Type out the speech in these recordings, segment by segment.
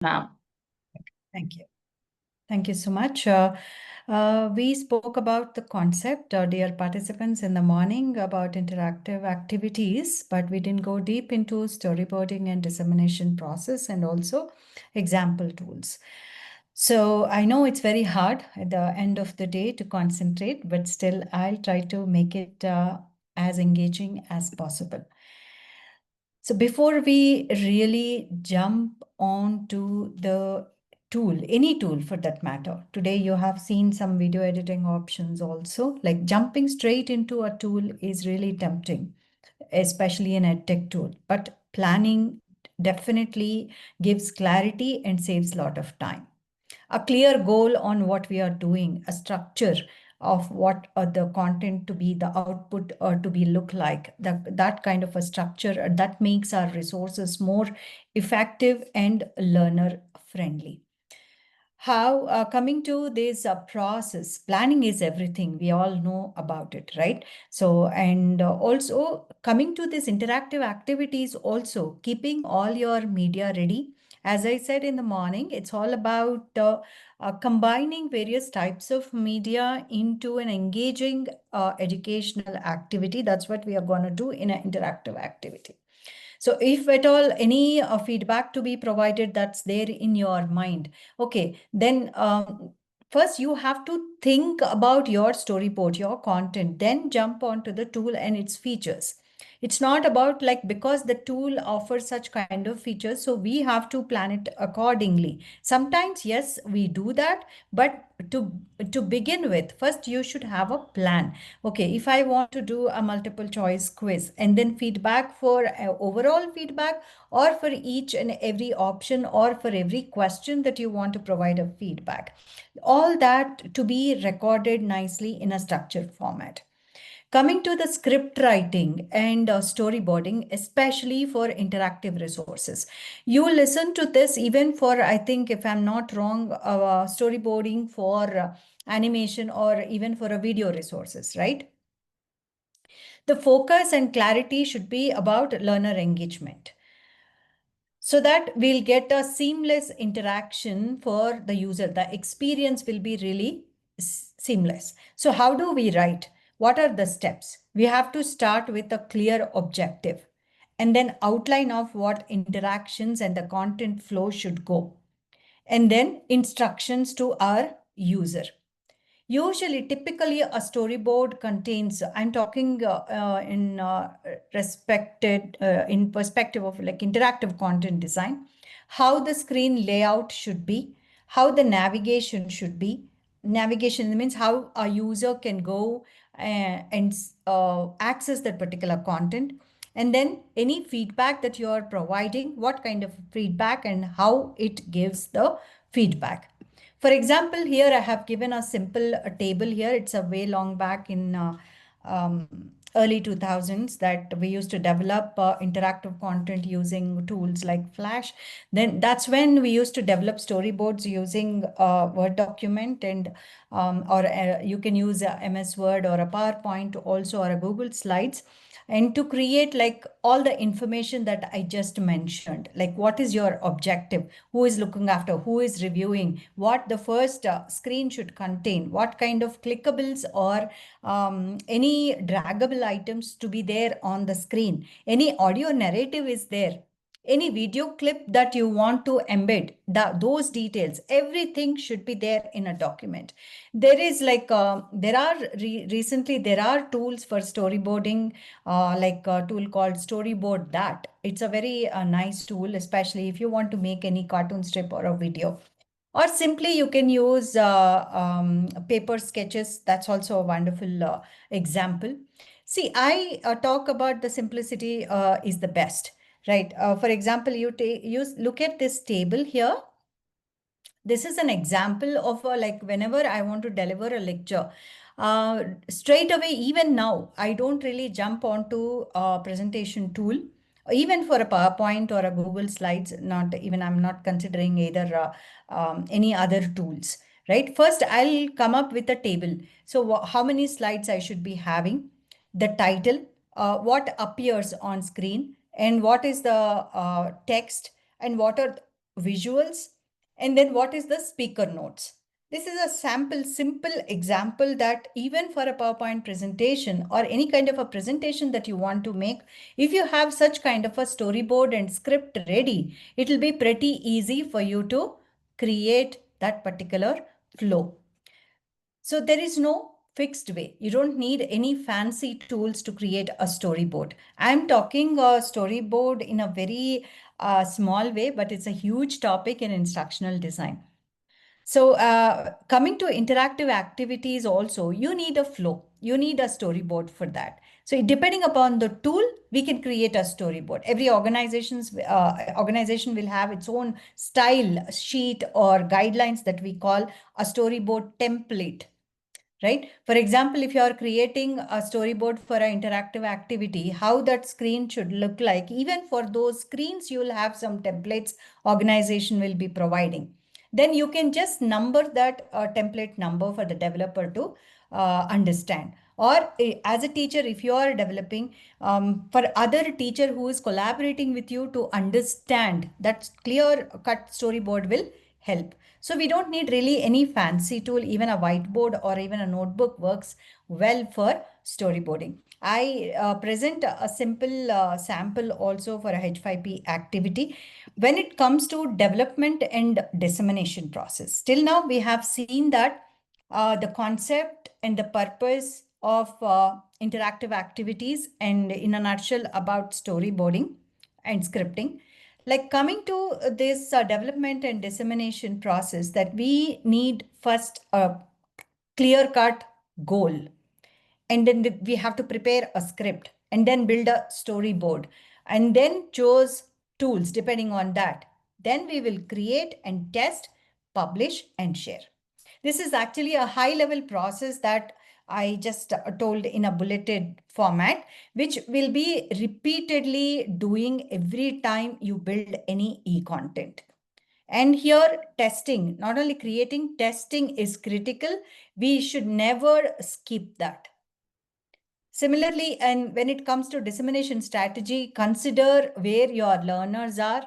now. Thank you. Thank you so much. We spoke about the concept, dear participants, in the morning about interactive activities, but we didn't go deep into storyboarding and dissemination process and also example tools. So I know it's very hard at the end of the day to concentrate, but still I'll try to make it as engaging as possible. So before we really jump onto the tool, any tool for that matter, today you have seen some video editing options also. Like jumping straight into a tool is really tempting, especially an edtech tool. But planning definitely gives clarity and saves a lot of time. A clear goal on what we are doing, a structure of what the content to be, the output to be look like, that kind of a structure that makes our resources more effective and learner friendly. How coming to this process, planning is everything. We all know about it, right? So, and also coming to this interactive activities, also keeping all your media ready. As I said in the morning, it's all about combining various types of media into an engaging educational activity. That's what we are going to do in an interactive activity. So if at all any feedback to be provided that's there in your mind, okay, then first you have to think about your storyboard, your content, then jump onto the tool and its features. It's not about like because the tool offers such kind of features, so we have to plan it accordingly. Sometimes, yes, we do that, but to begin with, first you should have a plan. Okay, if I want to do a multiple choice quiz and then feedback for overall feedback or for each and every option or for every question that you want to provide a feedback, all that to be recorded nicely in a structured format. Coming to the script writing and storyboarding, especially for interactive resources. You listen to this even for, I think, if I'm not wrong, storyboarding for animation or even for a video resources, right? The focus and clarity should be about learner engagement, so that we'll get a seamless interaction for the user. The experience will be really seamless. So how do we write? What are the steps? We have to start with a clear objective and then outline of what interactions and the content flow should go, and then instructions to our user. Usually, typically, a storyboard contains, I'm talking in respected, in perspective of like interactive content design, how the screen layout should be, how the navigation should be. Navigation means how a user can go and access that particular content. And then any feedback that you are providing, what kind of feedback and how it gives the feedback. For example, here I have given a simple table here. It's a way long back in early 2000s that we used to develop interactive content using tools like Flash. Then that's when we used to develop storyboards using Word document and or you can use a MS Word or a PowerPoint also or a Google Slides, and to create like all the information that I just mentioned, like what is your objective, who is looking after, who is reviewing, what the first screen should contain, what kind of clickables or any draggable items to be there on the screen, any audio narrative is there, any video clip that you want to embed, those details, everything should be there in a document. There is like recently there are tools for storyboarding, like a tool called Storyboard. That it's a very nice tool, especially if you want to make any cartoon strip or a video. Or simply you can use paper sketches. That's also a wonderful example. See, I talk about the simplicity is the best, right? For example, you look at this table here. This is an example of like whenever I want to deliver a lecture, straight away, even now, I don't really jump onto a presentation tool, even for a PowerPoint or a Google Slides, not even, I'm not considering either any other tools, right? First, I'll come up with a table. So how many slides I should be having, the title, what appears on screen, and what is the text, and what are visuals, and then what is the speaker notes. This is a simple example that even for a PowerPoint presentation or any kind of a presentation that you want to make, if you have such kind of a storyboard and script ready, it will be pretty easy for you to create that particular flow. So there is no fixed way. You don't need any fancy tools to create a storyboard. I'm talking a storyboard in a very small way, but it's a huge topic in instructional design. So coming to interactive activities also, you need a flow. You need a storyboard for that. So depending upon the tool, we can create a storyboard. Every organization will have its own style sheet or guidelines that we call a storyboard template, right? For example, if you are creating a storyboard for an interactive activity, how that screen should look like, even for those screens, you will have some templates organization will be providing. Then you can just number that template number for the developer to understand. Or as a teacher, if you are developing for other teacher who is collaborating with you to understand, that clear cut storyboard will help. So we don't need really any fancy tool. Even a whiteboard or even a notebook works well for storyboarding. I present a simple sample also for a H5P activity. When it comes to development and dissemination process, till now we have seen that the concept and the purpose of interactive activities, and in a nutshell about storyboarding and scripting. Like coming to this development and dissemination process, that we need first a clear cut goal, and then we have to prepare a script and then build a storyboard and then choose tools depending on that. Then we will create and test, publish and share. This is actually a high level process that I just told in a bulleted format, which will be repeatedly doing every time you build any e-content. And here testing, not only creating, testing is critical. We should never skip that. Similarly, and when it comes to dissemination strategy, consider where your learners are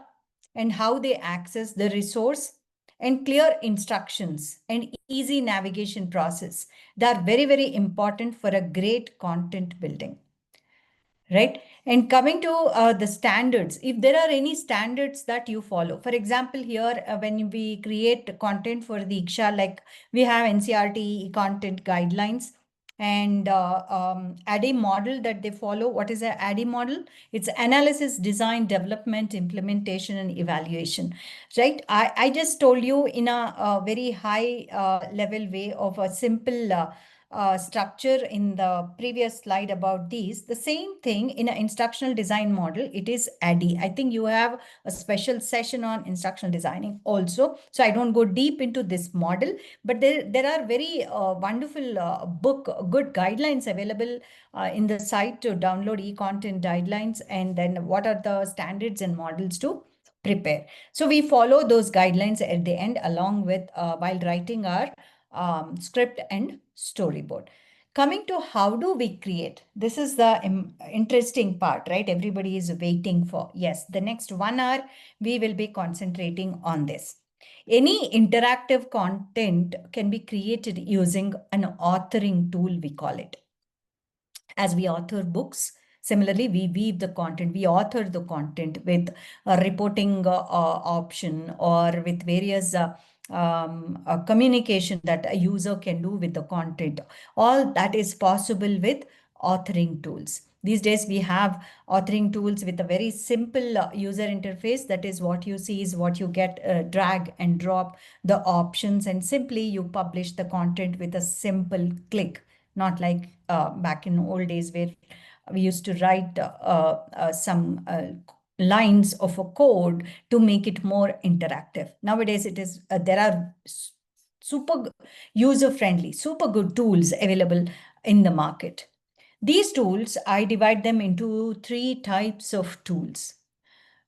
and how they access the resource, and clear instructions and easy navigation process. They are very, very important for a great content building, right? And coming to the standards, if there are any standards that you follow, for example, here when we create content for the ICSHA, like we have NCERT content guidelines and ADDIE model that they follow. What is an ADDIE model? It's analysis, design, development, implementation, and evaluation, right? I just told you in a very high level way of a simple structure in the previous slide about these. The same thing in an instructional design model, it is ADDIE. I think you have a special session on instructional designing also. So I don't go deep into this model, but there are very wonderful good guidelines available in the site to download e-content guidelines, and then what are the standards and models to prepare. So we follow those guidelines at the end along with while writing our script and storyboard. Coming to how do we create? This is the interesting part, right? Everybody is waiting for. Yes, the next 1 hour, we will be concentrating on this. Any interactive content can be created using an authoring tool, we call it. As we author books, similarly, we weave the content, we author the content with a reporting option or with various communication that a user can do with the content. All that is possible with authoring tools. These days, we have authoring tools with a very simple user interface. That is what you see is what you get, drag and drop the options, and simply you publish the content with a simple click, not like back in old days where we used to write some lines of a code to make it more interactive. Nowadays, it is there are super user-friendly, super good tools available in the market. These tools, I divide them into 3 types of tools.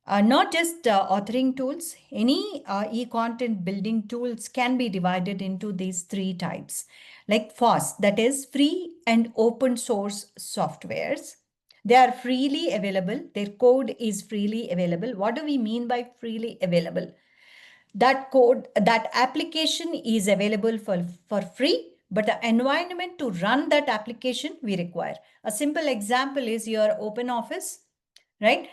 Not just authoring tools, any e-content building tools can be divided into these 3 types. Like FOSS, that is free and open source softwares. They are freely available. Their code is freely available. What do we mean by freely available? that code, that application is available for free, but the environment to run that application we require. A simple example is your open office, right?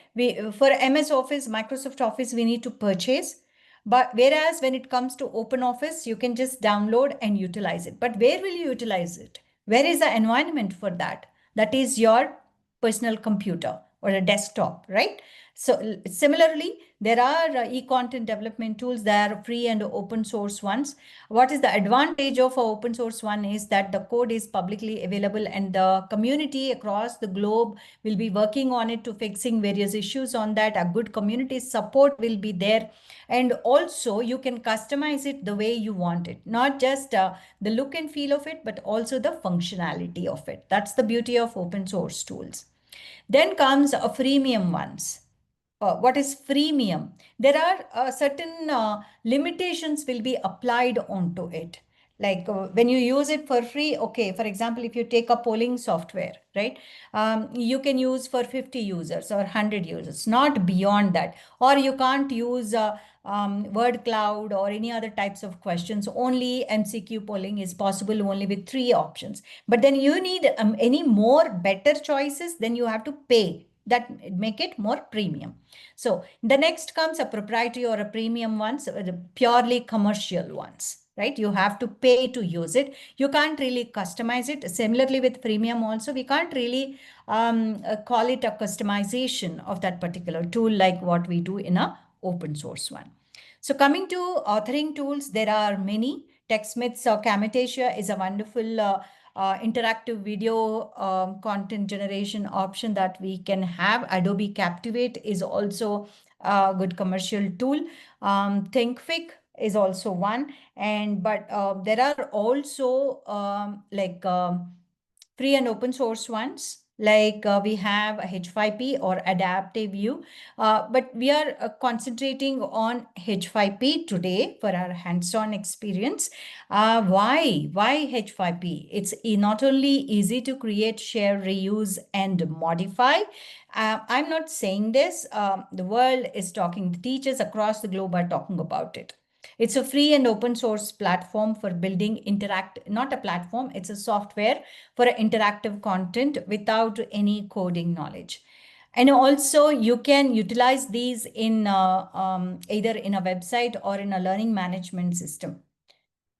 For MS Office, Microsoft Office, we need to purchase. But whereas when it comes to open office, you can just download and utilize it. But where will you utilize it? Where is the environment for that? That is your personal computer or a desktop, right? So similarly, there are e-content development tools that are free and open source ones. What is the advantage of an open source one is that the code is publicly available and the community across the globe will be working on it to fixing various issues on that. A good community support will be there. And also you can customize it the way you want it, not just the look and feel of it, but also the functionality of it. That's the beauty of open source tools. Then comes a freemium ones. What is freemium? There are certain limitations will be applied onto it. Like when you use it for free, okay, for example, if you take a polling software, right? You can use for 50 users or 100 users, not beyond that. Or you can't use word cloud or any other types of questions. Only MCQ polling is possible only with 3 options. But then you need any more better choices, then you have to pay. That make it more premium. So the next comes a proprietary or a premium ones, the purely commercial ones, right? You have to pay to use it. You can't really customize it. Similarly with premium also, we can't really call it a customization of that particular tool like what we do in a open source one. So coming to authoring tools, there are many. TechSmith's Camtasia is a wonderful interactive video content generation option that we can have. Adobe Captivate is also a good commercial tool. ThinkFic is also one. But there are also free and open source ones. Like we have a H5P or Adaptive View, but we are concentrating on H5P today for our hands-on experience. Why H5P? It's not only easy to create, share, reuse, and modify. I'm not saying this. The world is talking. The teachers across the globe are talking about it. It's a free and open source platform for building not a platform, it's a software for interactive content without any coding knowledge. And also you can utilize these in either in a website or in a learning management system.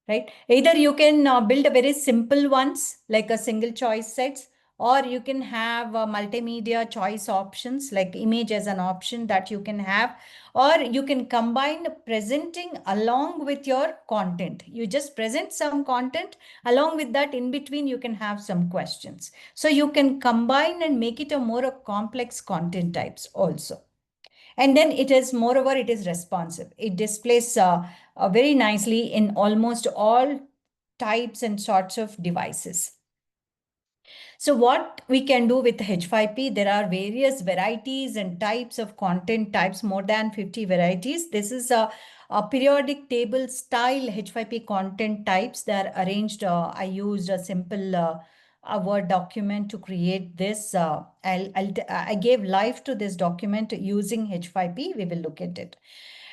Right? Either you can build a very simple ones like a single choice sets, or you can have multimedia choice options like image as an option that you can have, or you can combine presenting along with your content. You just present some content, along with that in between you can have some questions. So you can combine and make it a more complex content types also. And then it is, moreover, it is responsive. It displays very nicely in almost all types and sorts of devices. So what we can do with H5P, there are various varieties and types of content types, more than 50 varieties. This is a periodic table style H5P content types that are arranged. I used a simple a Word document to create this. I gave life to this document using H5P. We will look at it.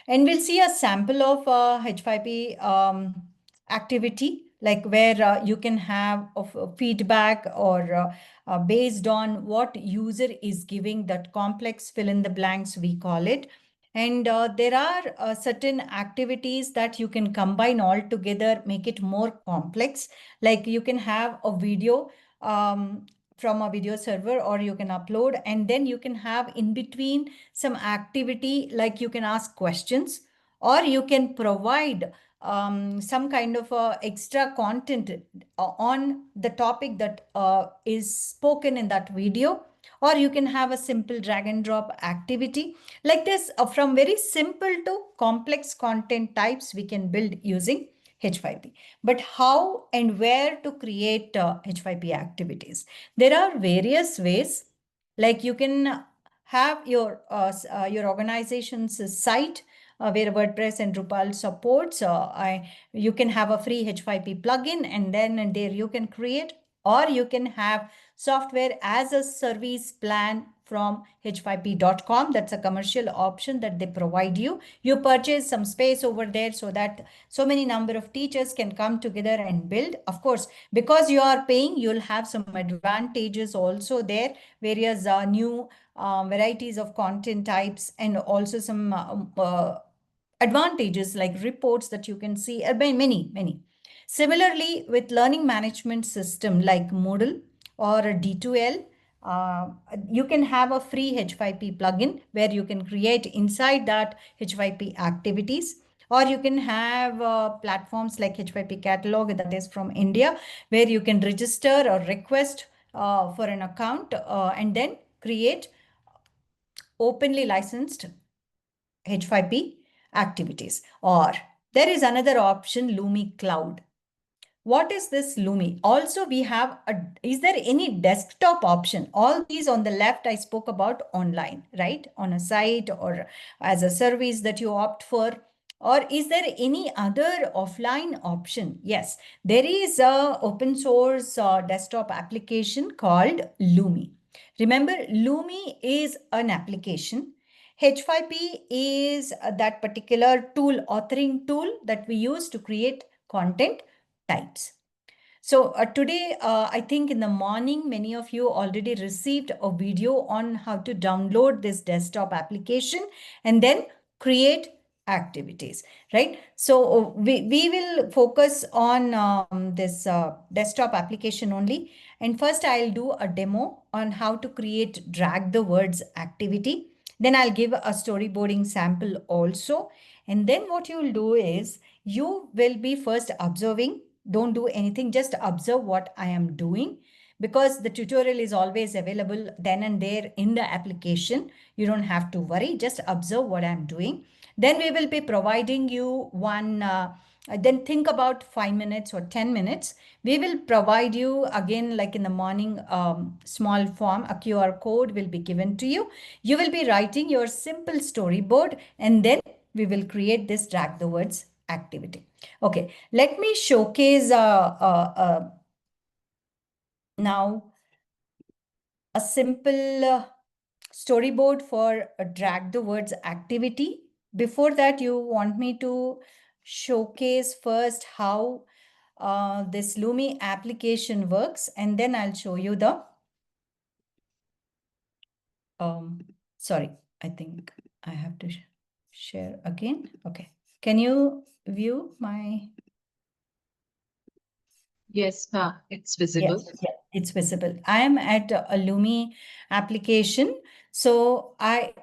And we'll see a sample of H5P activity, like where you can have feedback or based on what user is giving, that complex fill in the blanks, we call it. And there are certain activities that you can combine all together, make it more complex. Like you can have a video from a video server, or you can upload, and then you can have in between some activity, like you can ask questions, or you can provide some kind of extra content on the topic that is spoken in that video, or you can have a simple drag and drop activity. Like this, from very simple to complex content types we can build using H5P. But how and where to create H5P activities? There are various ways. Like you can have your organization's site where WordPress and Drupal supports. You can have a free H5P plugin, and there you can create, or you can have software as a service plan from h5p.com. That's a commercial option that they provide you. You purchase some space over there so that so many number of teachers can come together and build. Of course, because you are paying, you'll have some advantages also there, various new varieties of content types, and also some advantages like reports that you can see, by many. Similarly, with learning management system like Moodle or a D2L, uh, you can have a free H5P plugin where you can create inside that H5P activities. Or you can have platforms like H5P catalog, that is from India, where you can register or request for an account and then create openly licensed H5P activities. Or there is another option, Lumi Cloud. What is this Lumi? Also, we have is there any desktop option? All these on the left, I spoke about online, right? On a site or as a service that you opt for. Or is there any other offline option? Yes, there is a open source desktop application called Lumi. Remember, Lumi is an application. H5P is that particular tool, authoring tool that we use to create content types. So today, I think in the morning, many of you already received a video on how to download this desktop application and then create activities, right? So we will focus on this desktop application only. And first I'll do a demo on how to create drag the words activity. Then I'll give a storyboarding sample also. And then what you'll do is you will be first observing. Don't do anything, just observe what I am doing, because the tutorial is always available then and there in the application. You don't have to worry, just observe what I'm doing. Then we will be providing you one, then think about 5 minutes or 10 minutes. We will provide you again, like in the morning, small form, a QR code will be given to you. You will be writing your simple storyboard, and then we will create this drag the words activity. Okay, let me showcase now a simple storyboard for a drag the words activity. Before that, you want me to showcase first how this Lumi application works, and then I'll show you the, sorry, I think I have to share again. Okay, can you view my... Yes, it's visible. Yes, it's visible. I am at a Lumi application. So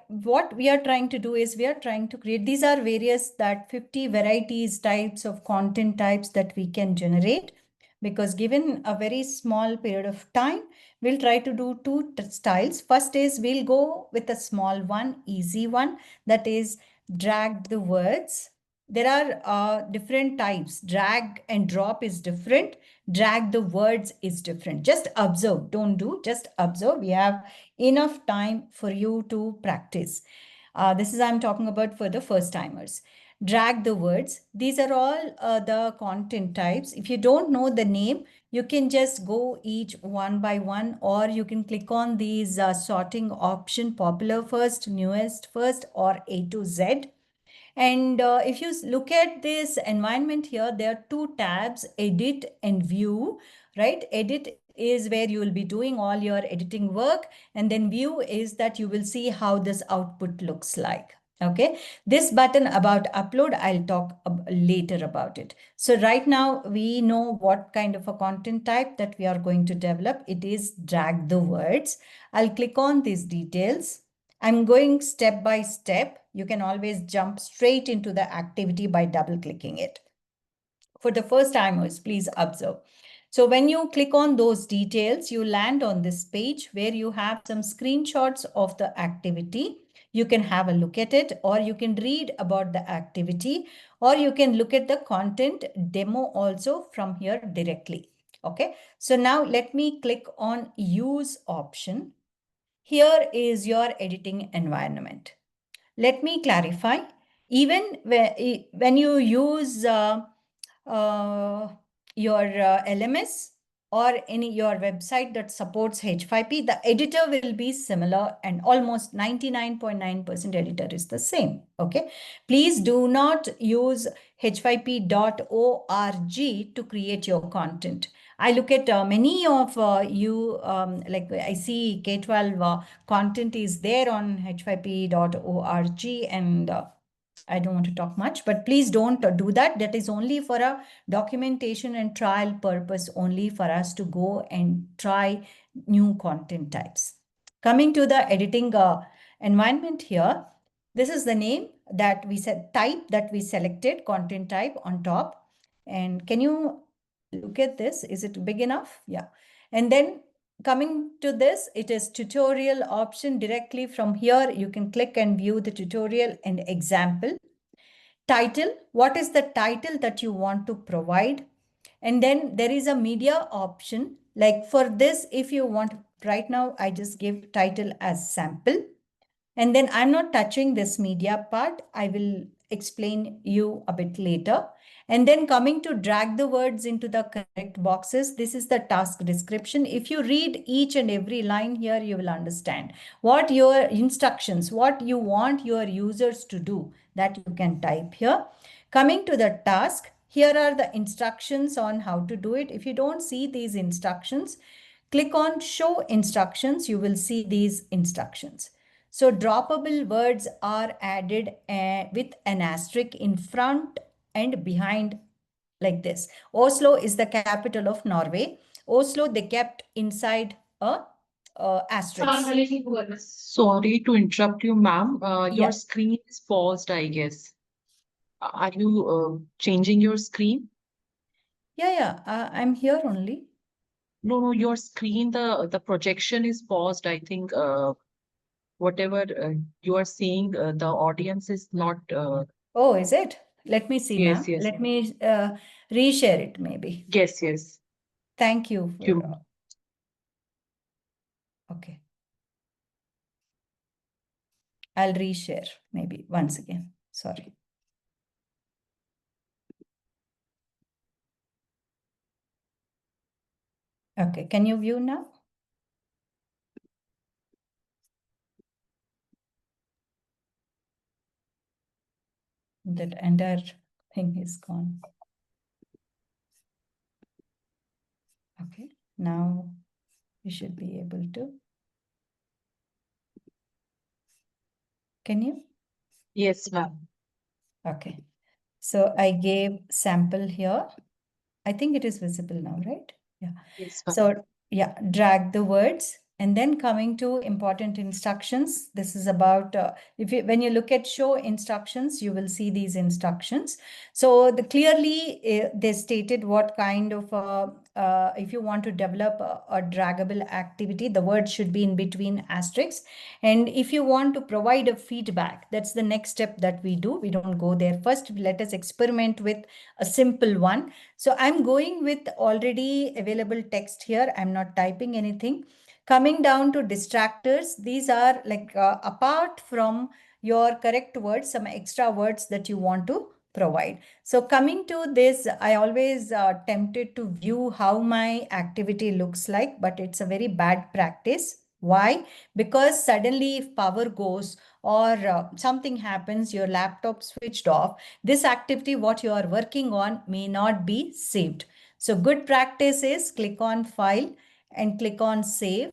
what we are trying to do is we are trying to create, these are various that 50 varieties, types of content types that we can generate, because given a very small period of time, we'll try to do two styles. First is we'll go with a small one, easy one, that is drag the words. There are different types. Drag and drop is different. Drag the words is different. Just observe, don't do, just observe. We have enough time for you to practice. This is, I'm talking about for the first timers. Drag the words. These are all the content types. If you don't know the name, you can just go each one by one, or you can click on these sorting option, popular first, newest first, or A to Z. And if you look at this environment here, there are two tabs, edit and view, right? Edit is where you will be doing all your editing work. And then view is that you will see how this output looks like. Okay, this button about upload, I'll talk later about it. So right now we know what kind of a content type that we are going to develop. It is drag the words. I'll click on these details. I'm going step by step. You can always jump straight into the activity by double clicking it. For the first timers, please observe. So when you click on those details, you land on this page where you have some screenshots of the activity. You can have a look at it, or you can read about the activity, or you can look at the content demo also from here directly. Okay, so now let me click on use option. Here is your editing environment. Let me clarify. Even when you use your LMS or any your website that supports H5P, the editor will be similar, and almost 99.9% editor is the same. Okay. Please do not use h5p.org to create your content. I look at many of you, like I see K-12 content is there on h5p.org, and I don't want to talk much, but please don't do that. That is only for a documentation and trial purpose, only for us to go and try new content types. Coming to the editing environment here, this is the name that we said, type that we selected, content type on top. And can you look at this? Is it big enough? Yeah. And then coming to this, it is tutorial option. Directly from here, you can click and view the tutorial and example. Title, what is the title that you want to provide? And then there is a media option. Like for this, if you want, right now, I just give title as sample. And then I'm not touching this media part. I will explain you a bit later. And then coming to drag the words into the correct boxes. This is the task description. If you read each and every line here, you will understand what your instructions, what you want your users to do, that you can type here. Coming to the task, here are the instructions on how to do it. If you don't see these instructions, click on show instructions. You will see these instructions. So droppable words are added with an asterisk in front and behind, like this. Oslo is the capital of Norway. Oslo, they kept inside a asterisk. Sorry to interrupt you, ma'am. Your Yeah, screen is paused, I guess. Are you changing your screen? yeah. I'm here only. No, your screen, the projection is paused. I think whatever you are seeing, the audience is not. Oh, is it? Let me see, Yes, ma'am. yes, Let me reshare it maybe. yes, yes. Thank you for, You, okay. I'll reshare maybe once again. Sorry. Okay, can you view now? That entire thing is gone. Okay, now you should be able to. Can you? yes, ma'am. Okay, so I gave sample here. I think it is visible now, right? Yeah. Yes, ma'am. So yeah, drag the words. And then coming to important instructions, this is about, when you look at show instructions, you will see these instructions. So clearly they stated what kind of, if you want to develop a draggable activity, the word should be in between asterisks. And if you want to provide a feedback, that's the next step that we do. We don't go there first. Let us experiment with a simple one. So I'm going with already available text here. I'm not typing anything. Coming down to distractors, these are like apart from your correct words, some extra words that you want to provide. So coming to this, I always tempted to view how my activity looks like, but it's a very bad practice. Why? Because suddenly if power goes or something happens, your laptop switched off, this activity, what you are working on, may not be saved. So good practice is click on file and click on save,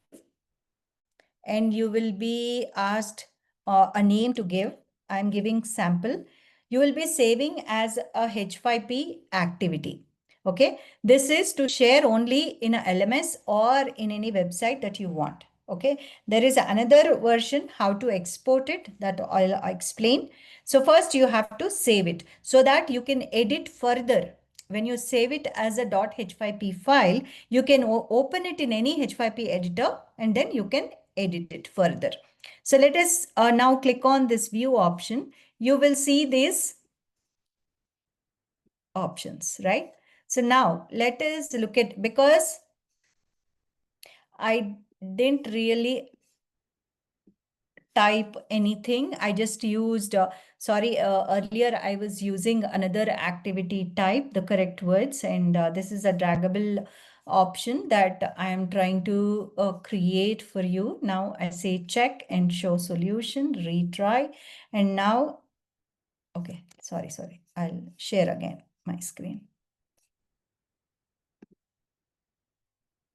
and you will be asked a name to give. I'm giving sample. You will be saving as a H5P activity. Okay, this is to share only in a LMS or in any website that you want. Okay, there is another version how to export it that I'll explain. So first you have to save it so that you can edit further. When you save it as a .h5p file, you can open it in any H5P editor and then you can edit it further. So let us now click on this view option. You will see these options, right? So now let us look at, because I didn't really type anything. I just used, earlier I was using another activity type, the correct words, and this is a draggable option that I am trying to create for you. Now I say check and show solution, retry. And now, okay, sorry. I'll share again my screen.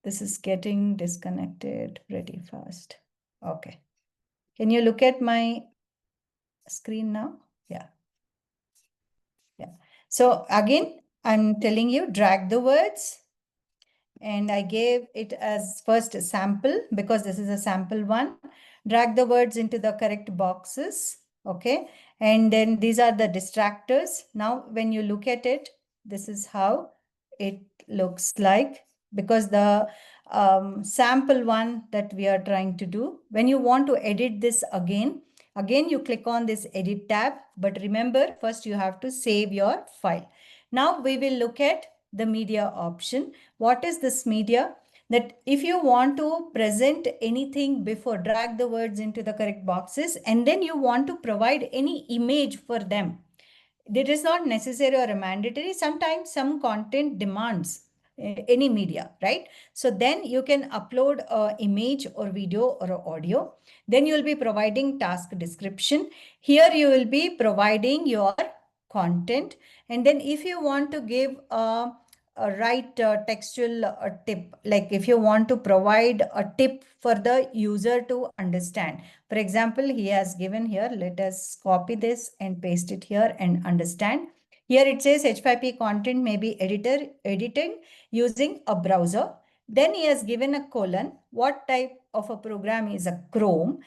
This is getting disconnected pretty fast. Okay. Can you look at my screen now? Yeah. Yeah. So again, I'm telling you, drag the words. And I gave it as first a sample because this is a sample one. Drag the words into the correct boxes. Okay. And then these are the distractors. Now, when you look at it, this is how it looks like, because the sample one that we are trying to do, when you want to edit this again you click on this edit tab. But remember, first you have to save your file. Now we will look at the media option. What is this media? That if you want to present anything before, drag the words into the correct boxes, and then you want to provide any image for them. It is not necessary or mandatory. Sometimes some content demands any media, right? So then you can upload a image or video or audio. Then you will be providing task description. Here you will be providing your content. And then if you want to give a right textual tip, like if you want to provide a tip for the user to understand. For example, he has given here, let us copy this and paste it here and understand. Here it says H5P content may be editing using a browser. Then he has given a colon. What type of a program is a Chrome?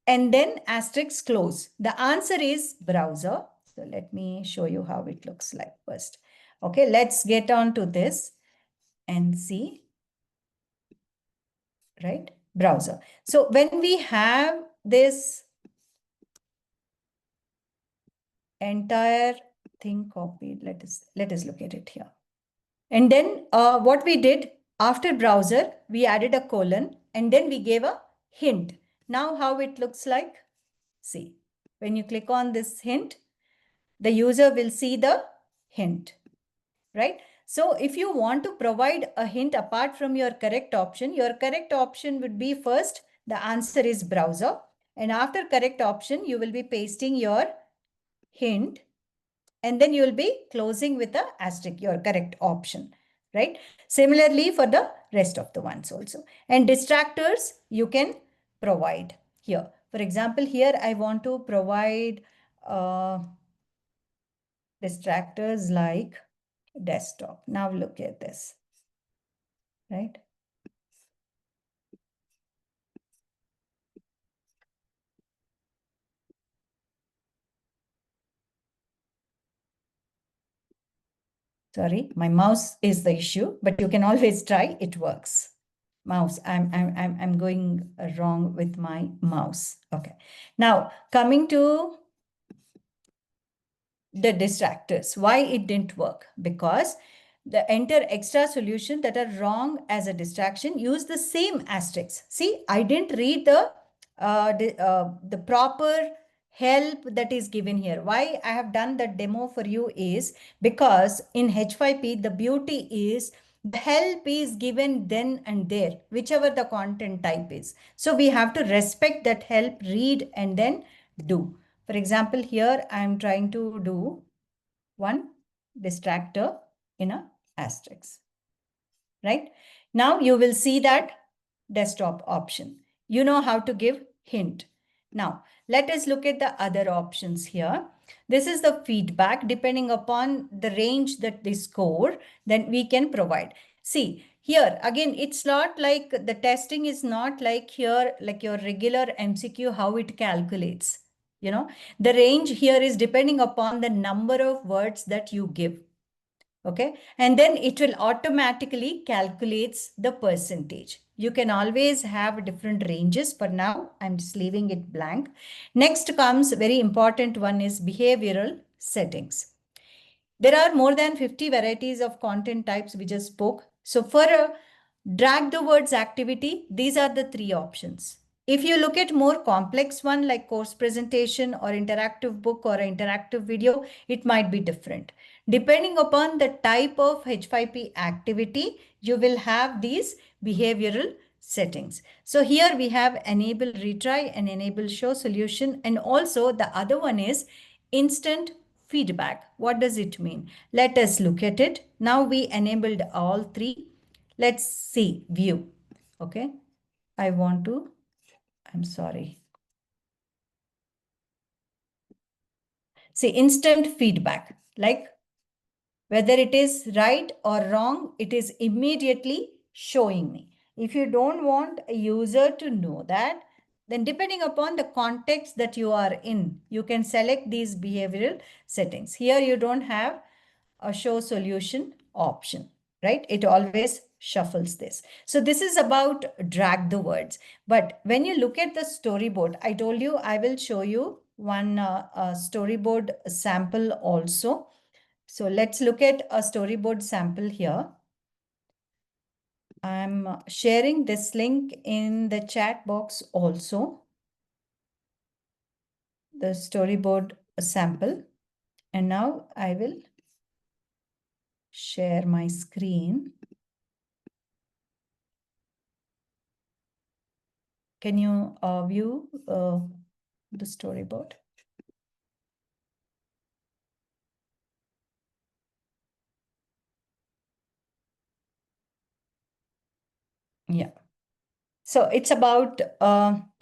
And then asterisk close. The answer is browser. So let me show you how it looks like first. Okay, let's get on to this and see, right? Browser. So when we have this entire thing copied, let us look at it here. And then what we did after browser, we added a colon and then we gave a hint. Now how it looks like? See, when you click on this hint, the user will see the hint, right? So if you want to provide a hint apart from your correct option would be first, the answer is browser. And after correct option, you will be pasting your hint. And then you will be closing with the asterisk, your correct option, right? Similarly for the rest of the ones also. And distractors you can provide here. For example, here I want to provide distractors like desktop. Now look at this, right? Sorry, my mouse is the issue, but you can always try, it works. Mouse, I'm going wrong with my mouse. Okay. Now coming to the distractors, why it didn't work? Because the enter extra solution that are wrong as a distraction use the same asterisks. See, I didn't read the proper help that is given here. Why I have done the demo for you is because in H5P, the beauty is the help is given then and there, whichever the content type is. So we have to respect that help, read, and then do. For example, here I am trying to do one distractor in a asterisk, right? Now you will see that desktop option. You know how to give hint. Now let us look at the other options here. This is the feedback. Depending upon the range that they score, then we can provide. See, here again, it's not like the testing is not like here, like your regular MCQ, how it calculates. You know, the range here is depending upon the number of words that you give. Okay. And then it will automatically calculates the percentage. You can always have different ranges. For now, I'm just leaving it blank. Next comes very important one is behavioral settings. There are more than 50 varieties of content types we just spoke. So for a drag the words activity, these are the three options. If you look at more complex one like course presentation or interactive book or interactive video, it might be different. Depending upon the type of H5P activity, you will have these behavioral settings. So here we have enable retry and enable show solution. And also the other one is instant feedback. What does it mean? Let us look at it. Now we enabled all three. Let's see view. Okay. I'm sorry. See, instant feedback, like whether it is right or wrong, it is immediately showing me. If you don't want a user to know that, then depending upon the context that you are in, you can select these behavioral settings. Here you don't have a show solution option, right? It always shuffles this. So this is about drag the words. But when you look at the storyboard, I told you I will show you one storyboard sample also. So let's look at a storyboard sample here. I'm sharing this link in the chat box also, the storyboard sample. And now I will share my screen. Can you view the storyboard? Yeah. So it's about,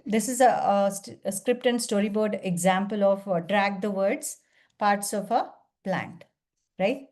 this is a script and storyboard example of drag the words, parts of a plant, right?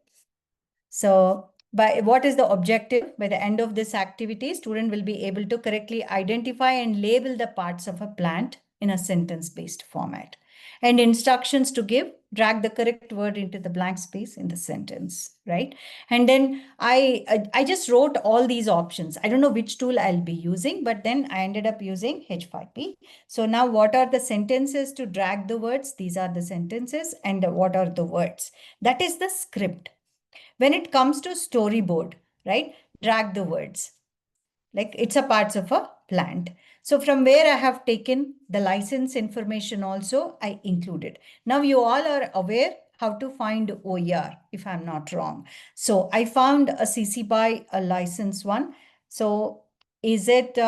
So by what is the objective? By the end of this activity, student will be able to correctly identify and label the parts of a plant in a sentence-based format. And instructions to give, drag the correct word into the blank space in the sentence, right? And then I just wrote all these options. I don't know which tool I'll be using, but then I ended up using H5P. So now what are the sentences to drag the words? These are the sentences. And what are the words? That is the script. When it comes to storyboard, right? Drag the words. Like it's a parts of a plant. So from where I have taken the license information also, I included. Now you all are aware how to find OER, if I'm not wrong. So I found a CC BY a license one. So is it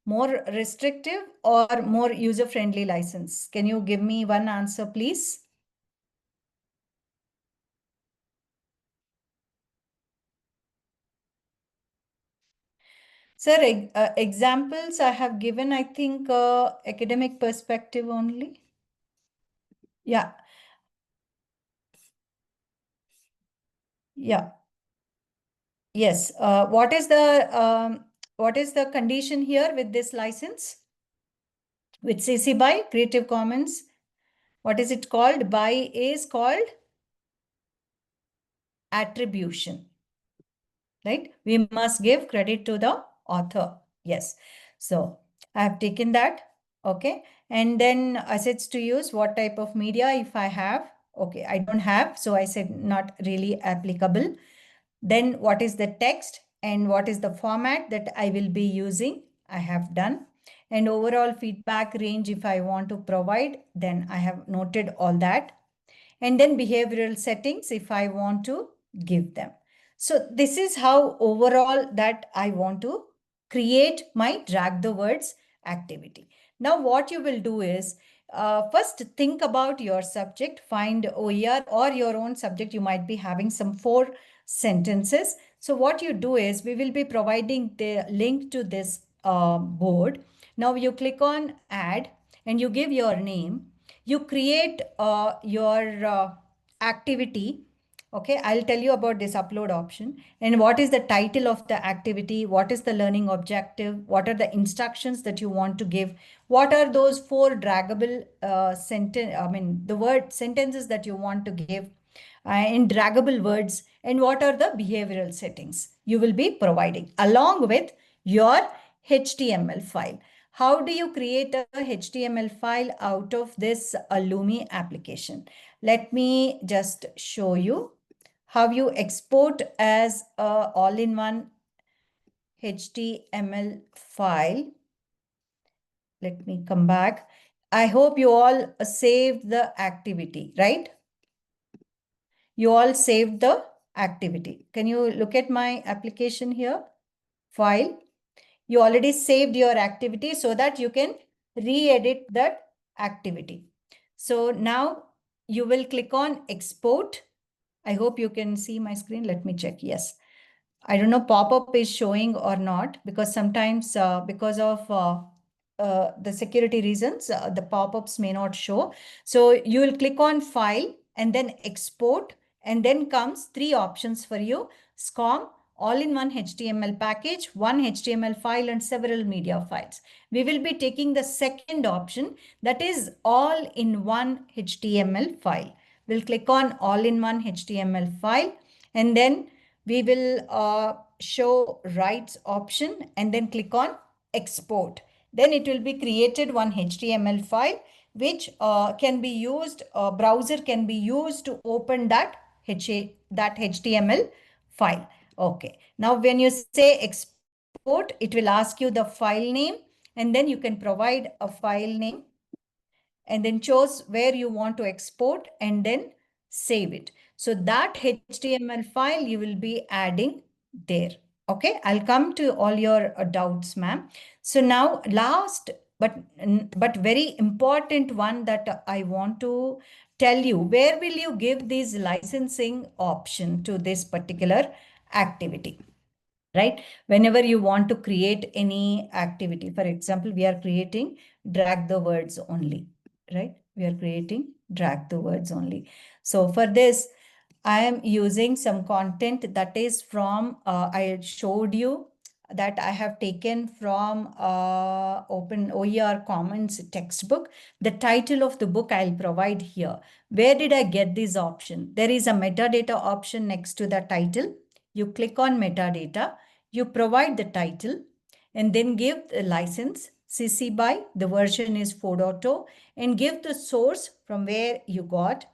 more restrictive or more user-friendly license? Can you give me one answer, please? Sir, examples I have given, I think, academic perspective only. Yeah, yeah, yes. What is the condition here with this license? With CC BY Creative Commons, what is it called? BY is called attribution, right? We must give credit to the author. Yes. So I have taken that. Okay. And then assets to use, what type of media if I have? Okay, I don't have. So I said not really applicable. Then what is the text and what is the format that I will be using? I have done. And overall feedback range, if I want to provide, then I have noted all that. And then behavioral settings if I want to give them. So this is how overall that I want to create my drag the words activity. Now what you will do is first think about your subject, find OER or your own subject. You might be having some 4 sentences. So what you do is we will be providing the link to this board. Now you click on add and you give your name. You create your activity. Okay, I'll tell you about this upload option and what is the title of the activity, what is the learning objective, what are the instructions that you want to give, what are those 4 draggable the word sentences that you want to give in draggable words, and what are the behavioral settings you will be providing along with your HTML file. How do you create a HTML file out of this Lumi application? Let me just show you how you export as a all-in-one HTML file. let me come back. I hope you all saved the activity, right? You all saved the activity. Can you look at my application here? File. You already saved your activity so that you can re-edit that activity. So now you will click on export. I hope you can see my screen. Let me check. Yes. I don't know pop-up is showing or not, because sometimes because of the security reasons, the pop-ups may not show. So you will click on file and then export, and then comes three options for you: SCOM, all-in-one HTML package, one HTML file, and several media files. We will be taking the second option, that is all-in-one HTML file. We'll click on all-in-one HTML file, and then we will show rights option and then click on export. Then it will be created one HTML file which can be used, browser can be used to open that HTML file. Okay. Now when you say export, it will ask you the file name, and then you can provide a file name and then choose where you want to export and then save it. So that HTML file you will be adding there. Okay, I'll come to all your doubts, ma'am. So now last but very important one that I want to tell you, where will you give this licensing option to this particular activity? Right? Whenever you want to create any activity, for example, we are creating drag the words only, right? We are creating drag the words only. So for this, I am using some content that is from, I showed you that I have taken from Open OER Commons textbook. The title of the book I'll provide here. Where did I get this option? There is a metadata option next to the title. You click on metadata, you provide the title, and then give the license, CC BY, the version is 4.0, and give the source from where you got.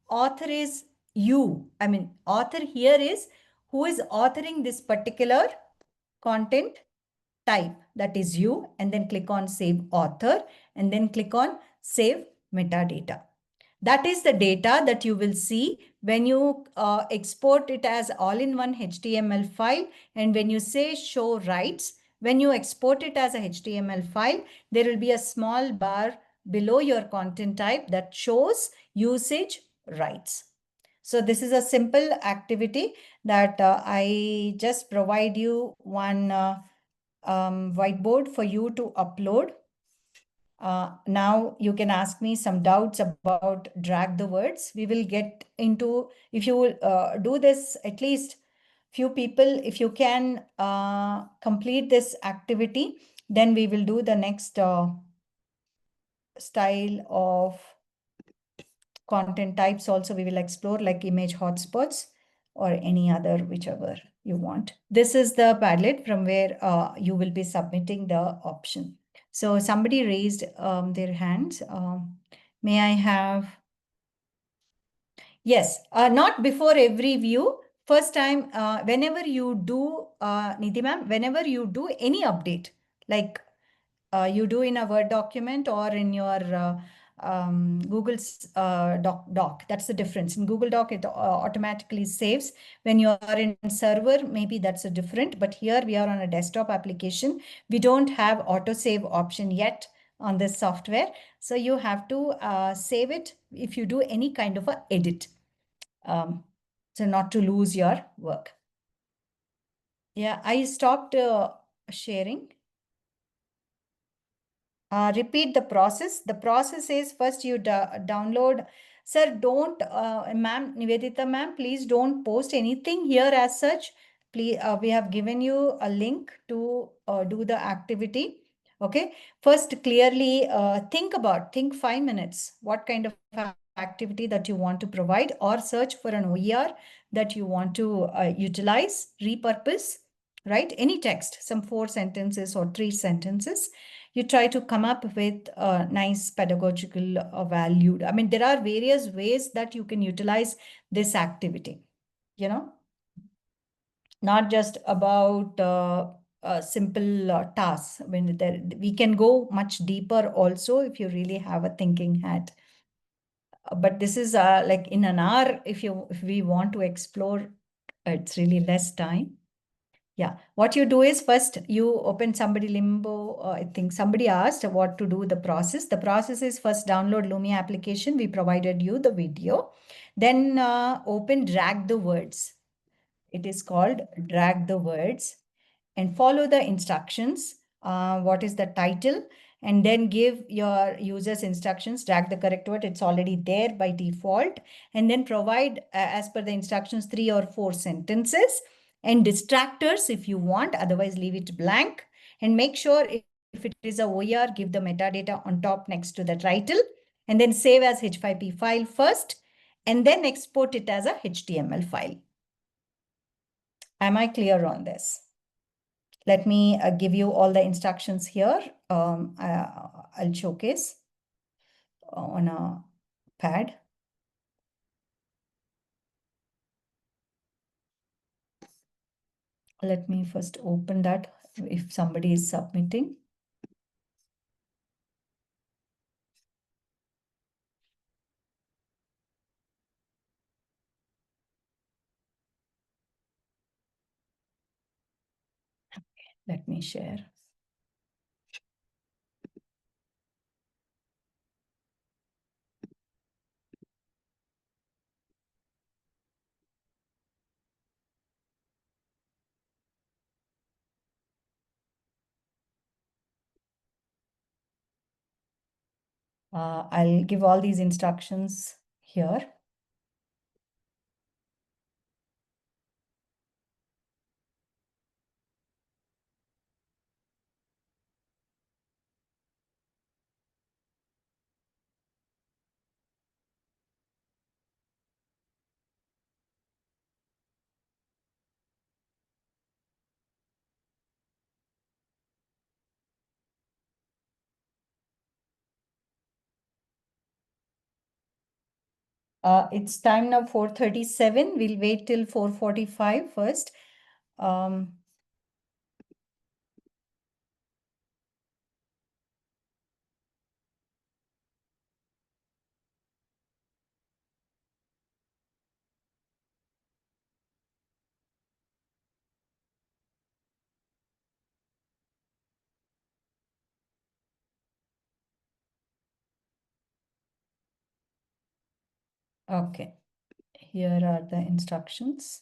Author is you. I mean, author here is who is authoring this particular content type, that is you, and then click on save author, and then click on save metadata. That is the data that you will see when you export it as all-in-one HTML file. And when you say show rights, when you export it as a HTML file, there will be a small bar below your content type that shows usage rights. So this is a simple activity that I just provide you one whiteboard for you to upload. Now you can ask me some doubts about drag the words. We will get into, if you do this, at least few people, if you can complete this activity, then we will do the next style of content types also we will explore, like image hotspots or any other, whichever you want. This is the Padlet from where you will be submitting the option. So somebody raised their hands. May I have? Yes, not before every view. First time, whenever you do, Nidhi ma'am, whenever you do any update, like you do in a Word document or in your Google's doc. That's the difference. In Google Doc, it automatically saves. When you are in server, maybe that's a different, but here we are on a desktop application. We don't have autosave option yet on this software. So you have to save it if you do any kind of a edit. So not to lose your work. Yeah, I stopped sharing. Repeat the process. The process is first you download. Sir, don't, ma'am, Nivedita ma'am, please don't post anything here as such. Please, we have given you a link to do the activity. Okay. First, clearly think 5 minutes, what kind of activity that you want to provide, or search for an OER that you want to utilize, repurpose, right? Any text, some 4 sentences or 3 sentences. You try to come up with a nice pedagogical value. I mean, there are various ways that you can utilize this activity, you know, not just about simple tasks. When we can go much deeper also if you really have a thinking hat. But this is like in an hour, if we want to explore, it's really less time. Yeah, what you do is first you open somebody Limbo. I think somebody asked what to do the process. The process is first download Lumia application. We provided you the video. Then open drag the words. It is called drag the words and follow the instructions. What is the title? And then give your users instructions, drag the correct word. It's already there by default. And then provide, as per the instructions, 3 or 4 sentences and distractors if you want, otherwise leave it blank. And make sure if it is a OER, give the metadata on top next to the title. And then save as H5P file first, and then export it as a HTML file. Am I clear on this? Let me give you all the instructions here. I'll showcase on a pad. Let me first open that if somebody is submitting. Let me share. I'll give all these instructions here. It's time now 4:37. We'll wait till 4:45 first. Okay, here are the instructions.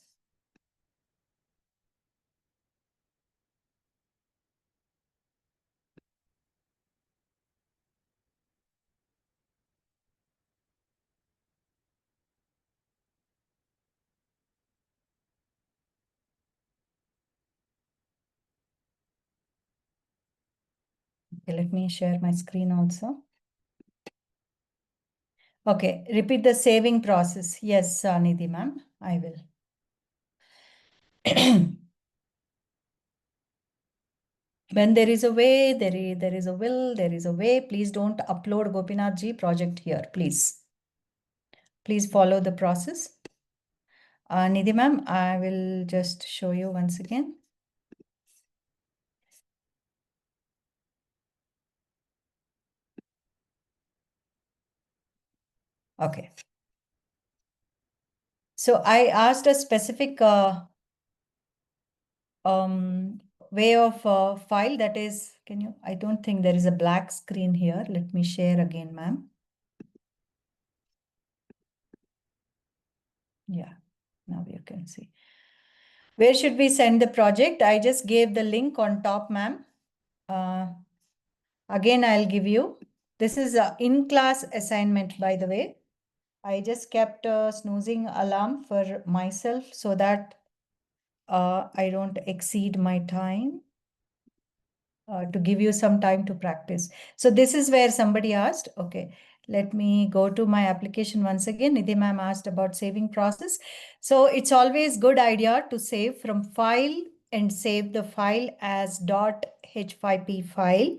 Okay, let me share my screen also. Okay, repeat the saving process. Yes, Nidhi ma'am, I will. When there is a way, there is a will, there is a way. Please don't upload Gopinath ji project here, please. Please follow the process. Nidhi ma'am, I will just show you once again. Okay. So I asked a specific way of file, that is, I don't think there is a black screen here. Let me share again, ma'am. Yeah, now you can see. Where should we send the project? I just gave the link on top, ma'am. Again, I'll give you. This is an in-class assignment, by the way. I just kept a snoozing alarm for myself so that I don't exceed my time. To give you some time to practice. So this is where somebody asked, okay, let me go to my application once again. Nidhi ma'am asked about saving process. So it's always good idea to save from file and save the file as .h5p file.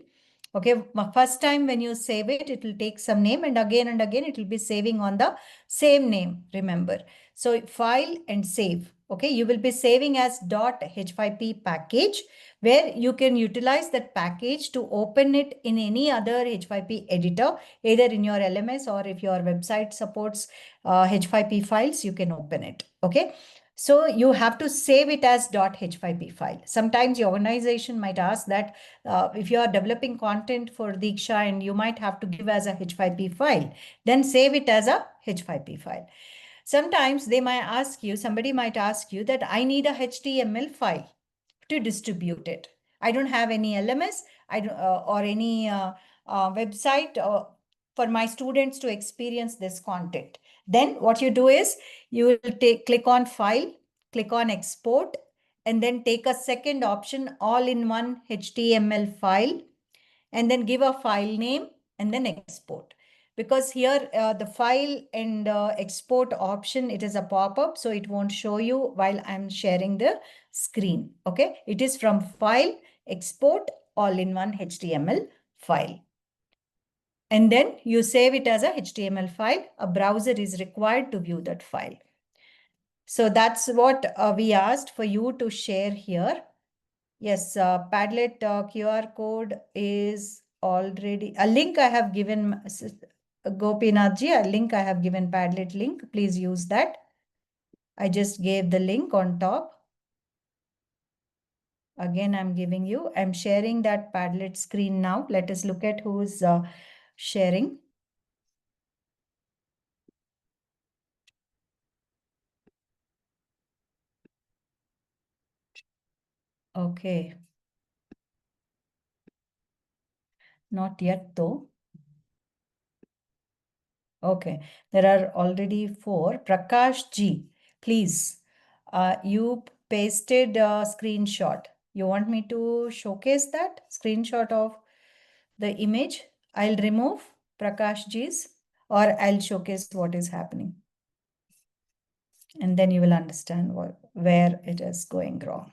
Okay, first time when you save it, it will take some name, and again it will be saving on the same name, remember. So file and save. Okay, you will be saving as .h5p package, where you can utilize that package to open it in any other H5p editor, either in your LMS, or if your website supports H5p files, you can open it. Okay. So you have to save it as .h5p file. Sometimes your organization might ask that if you are developing content for Diksha and you might have to give as a H5p file, then save it as a H5p file. Sometimes they might ask you, somebody might ask you that I need a HTML file to distribute it. I don't have any LMS or any website for my students to experience this content. Then what you do is you will click on file, click on export, and then take a second option, all in one HTML file, and then give a file name and then export. Because here the file and export option, it is a pop-up, so it won't show you while I'm sharing the screen. Okay, it is from file, export, all in one HTML file. And then you save it as a HTML file. A browser is required to view that file. So that's what we asked for you to share here. Yes, Padlet QR code is already a link I have given, Gopinathji, a link I have given, Padlet link. Please use that. I just gave the link on top. Again, I'm sharing that Padlet screen now. Let us look at who is sharing. Okay. Not yet though. Okay, there are already 4. Prakash G, please. You pasted a screenshot. You want me to showcase that screenshot of the image? I'll remove Prakash G's, or I'll showcase what is happening. And then you will understand where it is going wrong.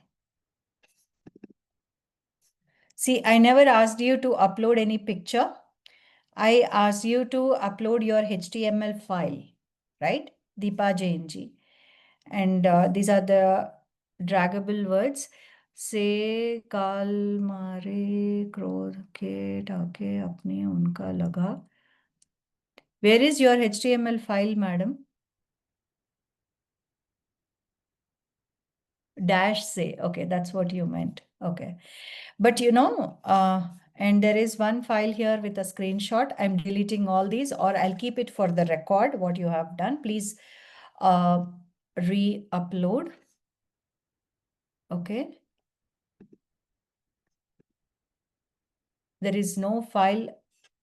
See, I never asked you to upload any picture. I asked you to upload your HTML file, right? Deepa JNG. And these are the draggable words. से काल मारे क्रोध के टाके अपने उनका लगा. Where is your HTML file, madam? Dash say. Okay, that's what you meant. Okay. But you know, and there is one file here with a screenshot. I'm deleting all these, or I'll keep it for the record, what you have done. Please re-upload. Okay. There is no file.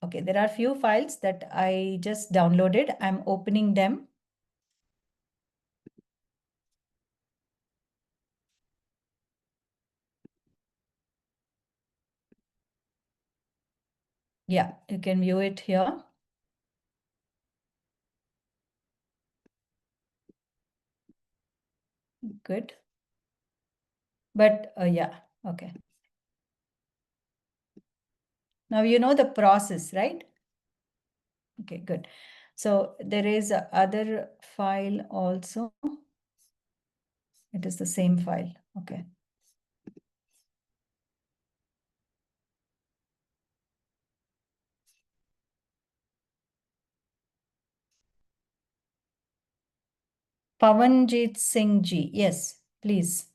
Okay, there are few files that I just downloaded. I'm opening them. Yeah, you can view it here. Good. But yeah, okay. Now you know the process, right? Okay, good. So there is a other file also. It is the same file. Okay. Pavanjit Singh ji. Yes, please.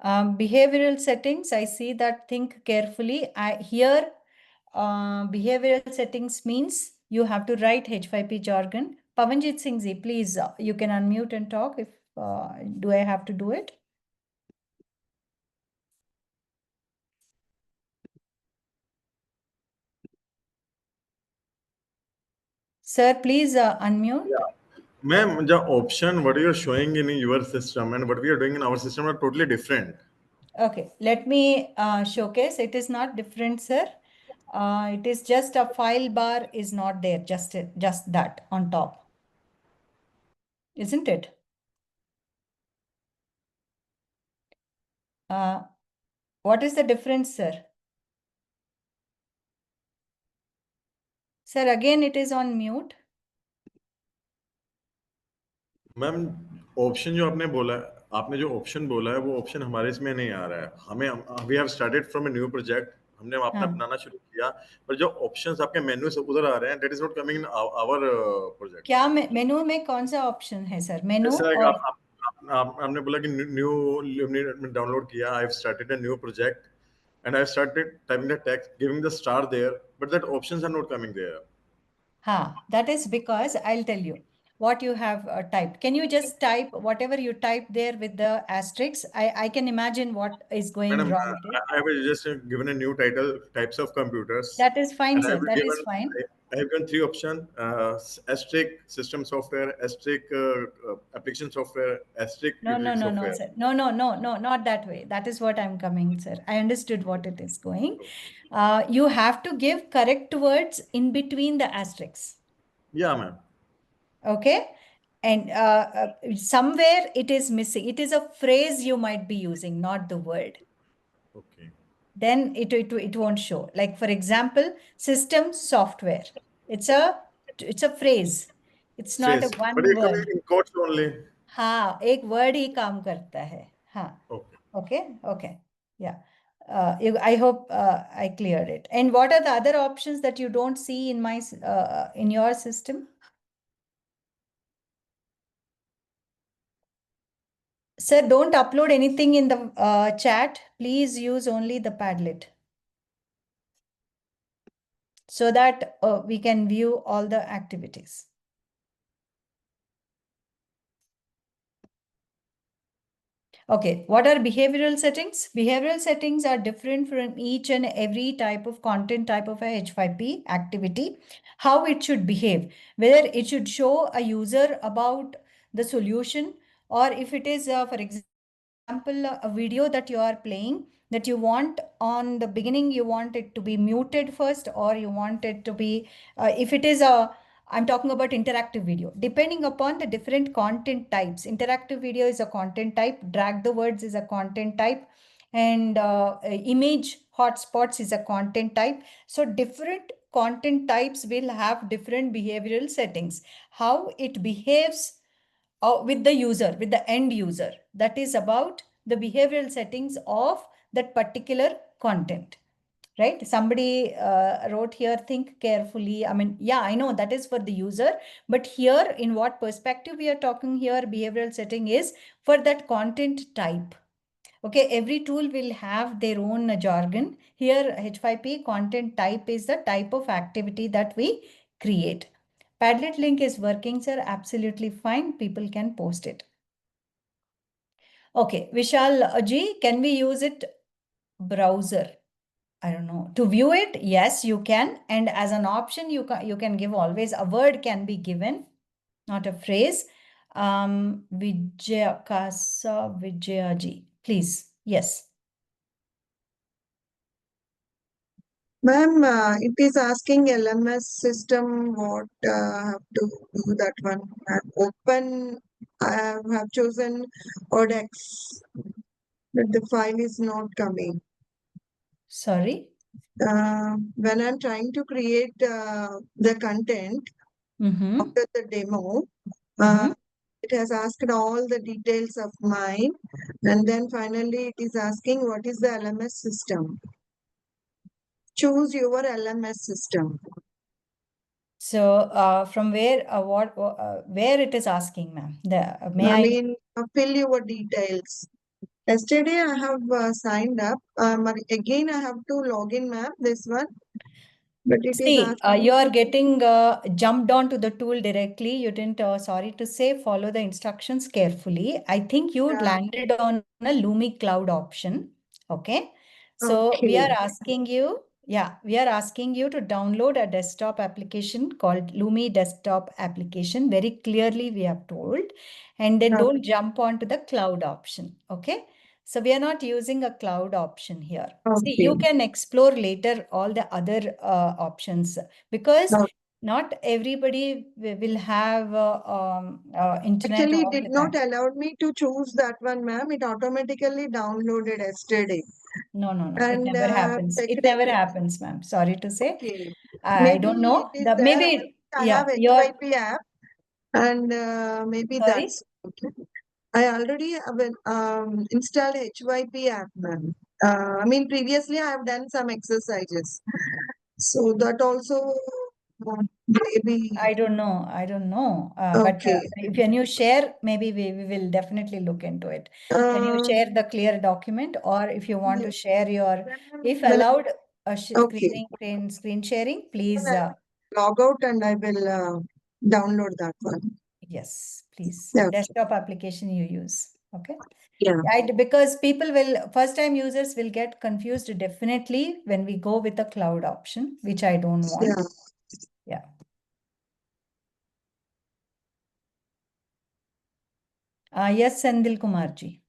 Behavioral settings, I see that. Think carefully. Here, behavioral settings means you have to write H5P jargon. Pavanjit Singh ji, please, you can unmute and talk. If do I have to do it? Sir, please unmute. Ma'am, the option what you are showing in your system and what we are doing in our system are totally different. Okay, let me showcase. It is not different, sir. It is just a file bar is not there, just that on top. Isn't it? What is the difference, sir? Ma'am, the option what you are showing in your system and what we are doing in our system are totally different. See, it is just a file bar is not there, just that on top. Isn't it? Ma'am, the option what you are showing in your system and what we are doing in our system are totally different. What is the difference, sir? Sir, again, it is on mute. Ma'am option जो आपने बोला है, आपने जो option बोला है वो option हमारे इसमें नहीं आ रहा है. हमें we have started from a new project, हमने अपना हाँ. बनाना शुरू किया, पर जो ऑप्शंस आपके मेन्यू से उधर आ रहे हैं, that is not coming in our project. क्या मेनू में कौन सा ऑप्शन है सर? मेनू जैसे और आपने बोला कि न्यू डाउनलोड किया, I have started a new project and I started typing the text, giving the star there, but that options are not coming there. that is because I'll tell you what you have typed. Can you just type whatever you type there with the asterisks? I can imagine what is going Madam, wrong there. I was just given a new title, types of computers, That is fine, and sir. That is fine. I have given 3 options: asterisk system software, asterisk application software, asterisk No, utility software. sir. No, not that way. That is what I'm coming, sir. I understood what it is going. You have to give correct words in between the asterisks. Yeah, ma'am. Okay. And somewhere it is missing. It is a phrase you might be using, not the word. Okay. Then it won't show. Like, for example, system software. It's a phrase. It's not a Phrase, but one it word. comes in quotes only. हाँ, एक word ही काम करता है. हाँ. Okay. Okay. Yeah. I hope I cleared it. And what are the other options that you don't see in your system? Sir, don't upload anything in the chat. Please use only the Padlet so that we can view all the activities. Okay, what are behavioral settings? Behavioral settings are different from each and every type of content type of a H5P activity. How it should behave, whether it should show a user about the solution, or if it is, for example, a video that you are playing that you want on the beginning, you want it to be muted first, or you want it to be, if it is I'm talking about interactive video. Depending upon the different content types, interactive video is a content type, drag the words is a content type, and image hotspots is a content type. So different content types will have different behavioral settings. How it behaves with the user, with the end user, that is about the behavioral settings of that particular content. Right? Somebody wrote here, think carefully. I mean, yeah, I know that is for the user, but here in what perspective we are talking here, behavioral setting is for that content type. Okay, every tool will have their own jargon. Here, H5P content type is the type of activity that we create. Padlet link is working, sir. Absolutely fine. People can post it. Okay, Vishal ji, can we use it browser? I don't know. To view it, yes, you can. And as an option, you can give always a word can be given, not a phrase. Vijaya Kasa Vijayaji, please. Yes. Ma'am, it is asking LMS system what have to do that one. Open, I have chosen Odex, but the file is not coming. Sorry. When I'm trying to create the content after the demo, it has asked all the details of mine, and then finally it is asking what is the LMS system. Choose your LMS system. So from where where it is asking, ma'am? I mean, fill your details. Yesterday I have signed up. Again I have to log in, ma'am. This one, but it is See, asking. you are getting jumped onto the tool directly. You didn't, sorry to say, follow the instructions carefully. I think you landed on a Lumi Cloud option. Okay. So we are asking you, we are asking you to download a desktop application called Lumi Desktop Application. Very clearly we have told, and then don't jump onto the cloud option. Okay. So we are not using a cloud option here. See, you can explore later all the other options, because not everybody will have internet. Actually, it did not allow me to choose that one, ma'am. It automatically downloaded yesterday. No. And It never happens. It never happens, ma'am. Sorry to say. Okay. I don't know. it is there. Maybe, I yeah, have your, HYP app, and maybe sorry? that's okay. I already have installed HYP app, ma'am. I mean, previously I have done some exercises, so that also maybe I don't know. I don't know. But okay. when you share, maybe we will definitely look into it. When you share the clear document, or if you want to share your, if when I- allowed, Okay. screen sharing, please. Log out and I will download that one. Yes, please. Yeah. Desktop application you use. Okay. Yeah. Because people will, first time users will get confused definitely when we go with the cloud option, which I don't want. Yeah. Yeah. Yes, Sendil Kumarji.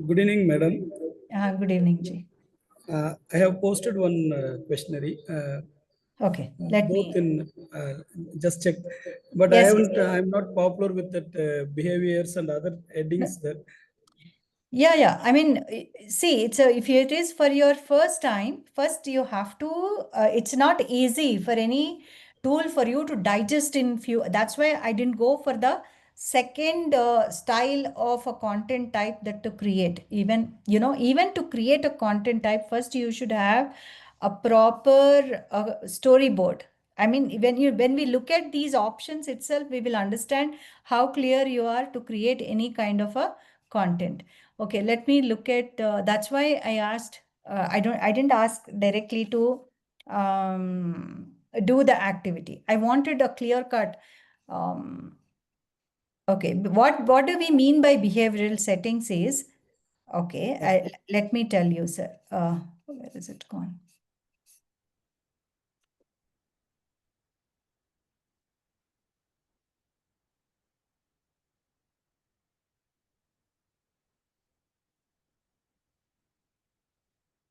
Good evening, madam. Good evening, Ji. I have posted one questionnaire. Okay, let Both me. in just check, but Yes, I yes, haven't. yes. I'm not popular with that behaviors and other headings there. Yeah. I mean, see, if it is for your first time, first you have to. It's not easy for any tool for you to digest in few. That's why I didn't go for the second style of a content type that to create. Even to create a content type, first you should have a proper storyboard. I mean, when we look at these options itself, we will understand how clear you are to create any kind of a content. Okay, let me look at, that's why I asked, I didn't ask directly to do the activity. I wanted a clear cut. Okay, what do we mean by behavioral settings is, okay, let me tell you, sir. Where is it gone?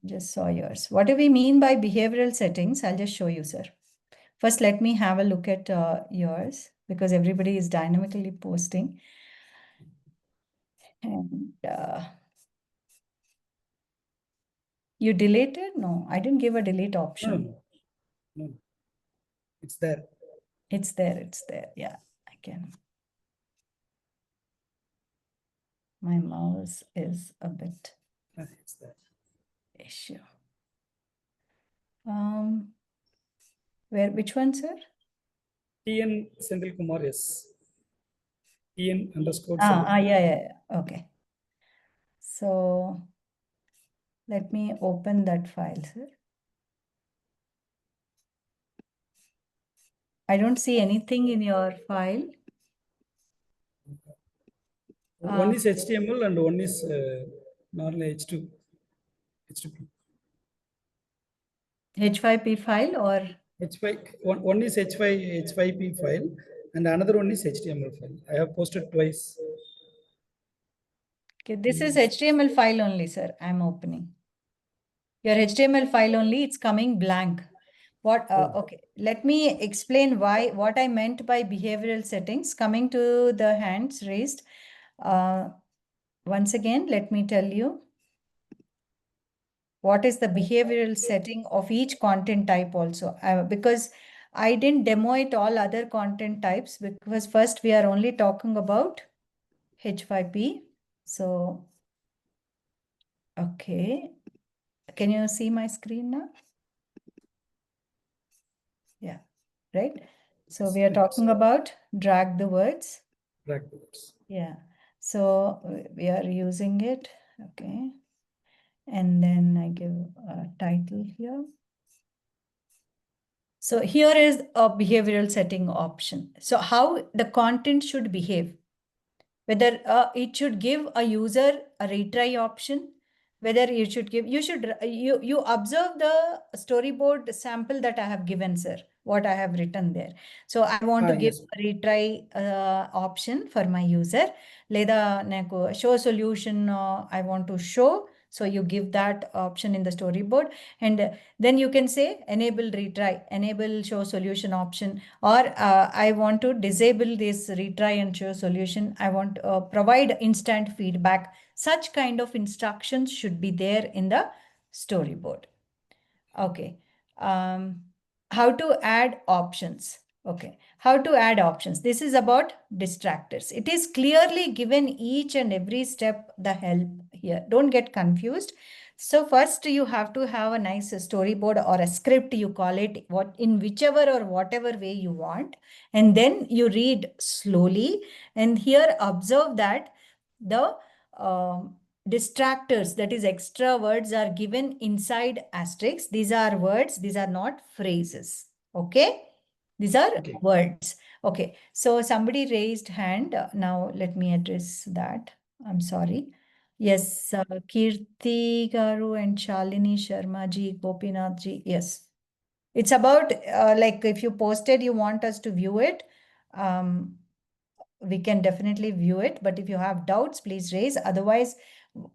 Just saw yours. What do we mean by behavioral settings? I'll just show you, sir. First, let me have a look at yours, because everybody is dynamically posting. And you deleted? No, I didn't give a delete option. No. It's there. It's there. Yeah, I can. My mouse is a bit It's there. issue. Which one, sir? TN Sendil Kumar, yes. TN _ Yeah. Okay. So let me open that file, sir. I don't see anything in your file. One is HTML and one is normal H2. H5P file or? One is H5P file and another one is HTML file. I have posted twice. Okay, this is HTML file only, sir. I'm opening. Your HTML file only, it's coming blank. Okay, let me explain what I meant by behavioral settings. Coming to the hands raised. Once again, let me tell you what is the behavioral setting of each content type also. Because I didn't demo it all other content types, because first we are only talking about H5P. So, okay. Can you see my screen now? Yeah, right. So we are talking about drag the words. Drag the words. Yeah. So we are using it. Okay. And then I give a title here. So here is a behavioral setting option. So how the content should behave. Whether it should give a user a retry option, whether you observe the storyboard sample that I have given, sir, what I have written there. So I want to give yes. a retry option for my user. Leda naku show solution I want to show. So you give that option in the storyboard, and then you can say enable retry, enable show solution option, or I want to disable this retry and show solution. I want to provide instant feedback. Such kind of instructions should be there in the storyboard. Okay. How to add options. Okay. How to add options. This is about distractors. It is clearly given each and every step the help here. Don't get confused. So first you have to have a nice storyboard or a script, you call it, what in whichever or whatever way you want. And then you read slowly. And here observe that the distractors, that is extra words, are given inside asterisks. These are words, these are not phrases. Okay, these are words. Okay, so somebody raised hand. Now let me address that. I'm sorry. Yes, Kirti Garu and Shalini Sharma ji, Gopinath ji. Yes, it's about like if you posted, you want us to view it. We can definitely view it, but if you have doubts, please raise. Otherwise,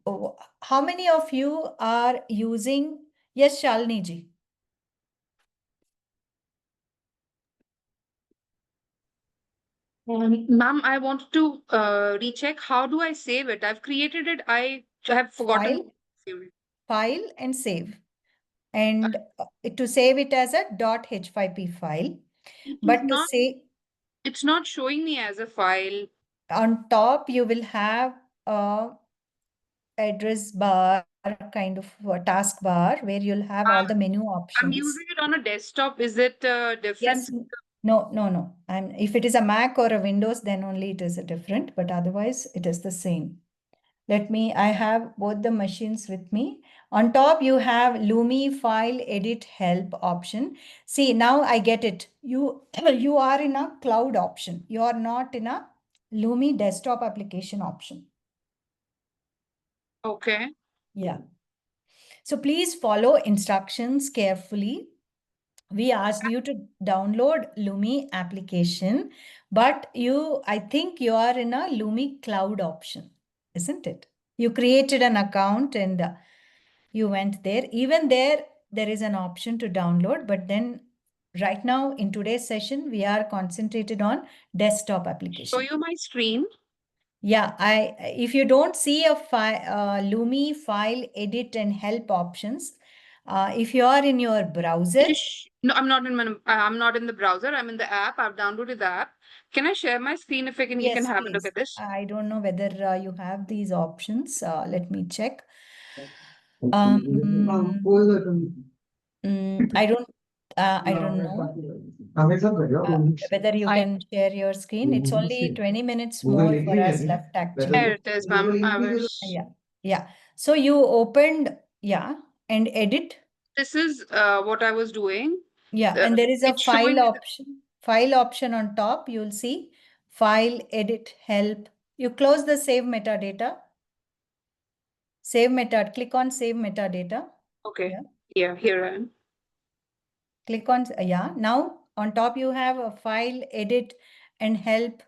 how many of you are using? Yes, Shalini ji. Ma'am, I wanted to recheck. How do I save it? I've created it. I have forgotten to save it. File and save. And to save it as a .h5p file. But to say, it's not showing me as a file. On top, you will have a address bar, kind of a task bar, where you'll have all the menu options. I'm using it on a desktop. Is it different? Yes. No. If it is a Mac or a Windows, then only it is different, but otherwise it is the same. I have both the machines with me. On top, you have Lumi file edit help option. See, now I get it. You are in a cloud option. You are not in a Lumi desktop application option. Okay. Yeah. So please follow instructions carefully. We asked you to download Lumi application, but I think you are in a Lumi cloud option, isn't it? You created an account and you went there. Even there is an option to download, but then right now in today's session, we are concentrated on desktop application. Show you my screen. Yeah, if you don't see a Lumi file edit and help options, if you are in your browser. No, I'm not in the browser. I'm in the app. I've downloaded the app. Can I share my screen if you can have a look at this? I don't know whether you have these options. Let me check. I don't know whether you can share your screen. It's only 20 minutes more for us left, actually. There it is, ma'am. Yeah. So you opened, and edit. This is what I was doing. Yeah, and there is a file option. File option on top. You'll see file, edit, help. You close the save metadata. Click on save metadata. Okay. Yeah, here I am. Click on, now on top you have a file, edit, and help.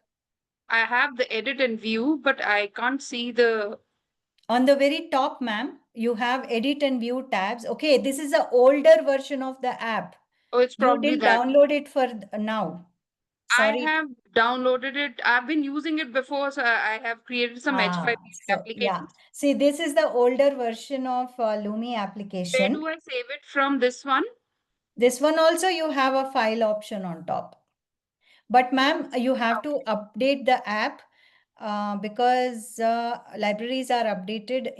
I have the edit and view, but I can't see the... On the very top, ma'am, you have edit and view tabs. Okay, this is the older version of the app. Oh, it's probably you didn't download it for now. Sorry. I have downloaded it. I've been using it before, so I have created some H5 applications. Yeah. See, this is the older version of Lumi application. Where do I save it from? This one? This one also you have a file option on top. But ma'am, you have to update the app because libraries are updated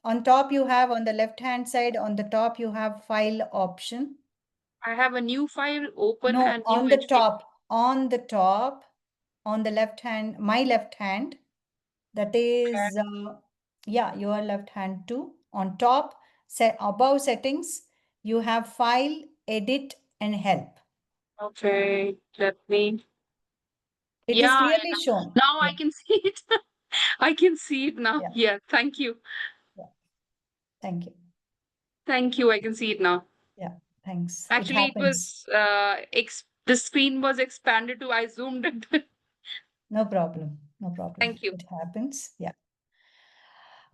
on top. You have on the left hand side, on the top, you have file option. I have a new file open. No, and on the top, on the left hand, my left hand, that is, your left hand too. On top, above settings, you have file, edit, and help. Okay, let me. It is clearly shown. Now I can see it. I can see it now. Yeah, thank you. Yeah. Thank you. Thank you. I can see it now. Yeah, thanks. Actually, it was the screen was expanded to I zoomed it. No problem. No problem. Thank you. It happens. Yeah.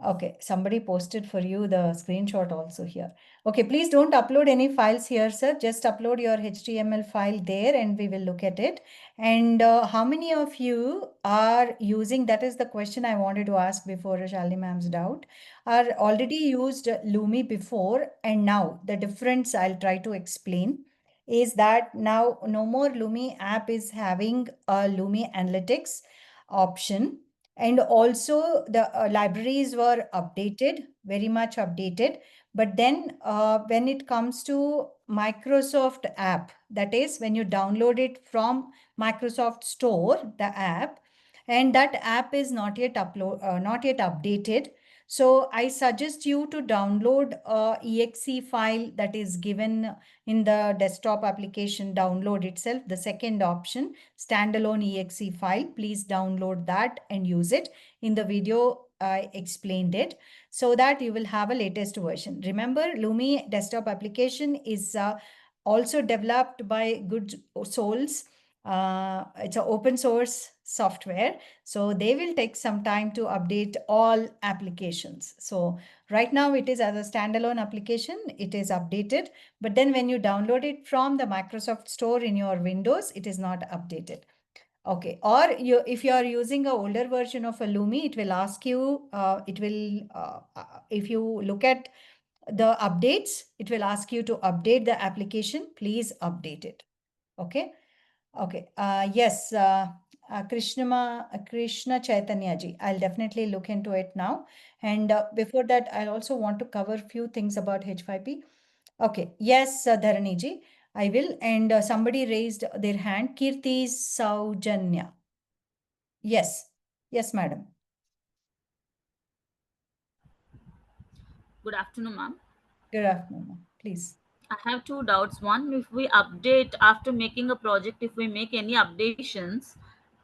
Okay, somebody posted for you the screenshot also here. Okay, please don't upload any files here, sir. Just upload your HTML file there and we will look at it. And how many of you are using, that is the question I wanted to ask before Shalini ma'am's doubt, are already used Lumi before and now the difference I'll try to explain is that now no more Lumi app is having a Lumi Analytics option. And also the libraries were updated, very much updated. But then when it comes to Microsoft app, that is when you download it from Microsoft Store, the app, and that app is not yet not yet updated. So I suggest you to download a exe file that is given in the desktop application download itself, the second option, standalone exe file. Please download that and use it. In the video, I explained it so that you will have a latest version. Remember, Lumi desktop application is also developed by good souls. It's an open source software. So they will take some time to update all applications. So right now it is as a standalone application, it is updated. But then when you download it from the Microsoft Store in your Windows, it is not updated. Okay, or if you are using an older version of a Lumi, it will ask you, if you look at the updates, it will ask you to update the application. Please update it. Okay. Okay. Yes, Krishna Chaitanya ji. I'll definitely look into it now. And before that, I also want to cover a few things about H5P. Okay. Yes, Dharani ji, I will. And somebody raised their hand. Kirti Saujanya. Yes. Yes, madam. Good afternoon, ma'am. Good afternoon, ma'am. Please. I have two doubts. One, if we update after making a project, if we make any updations,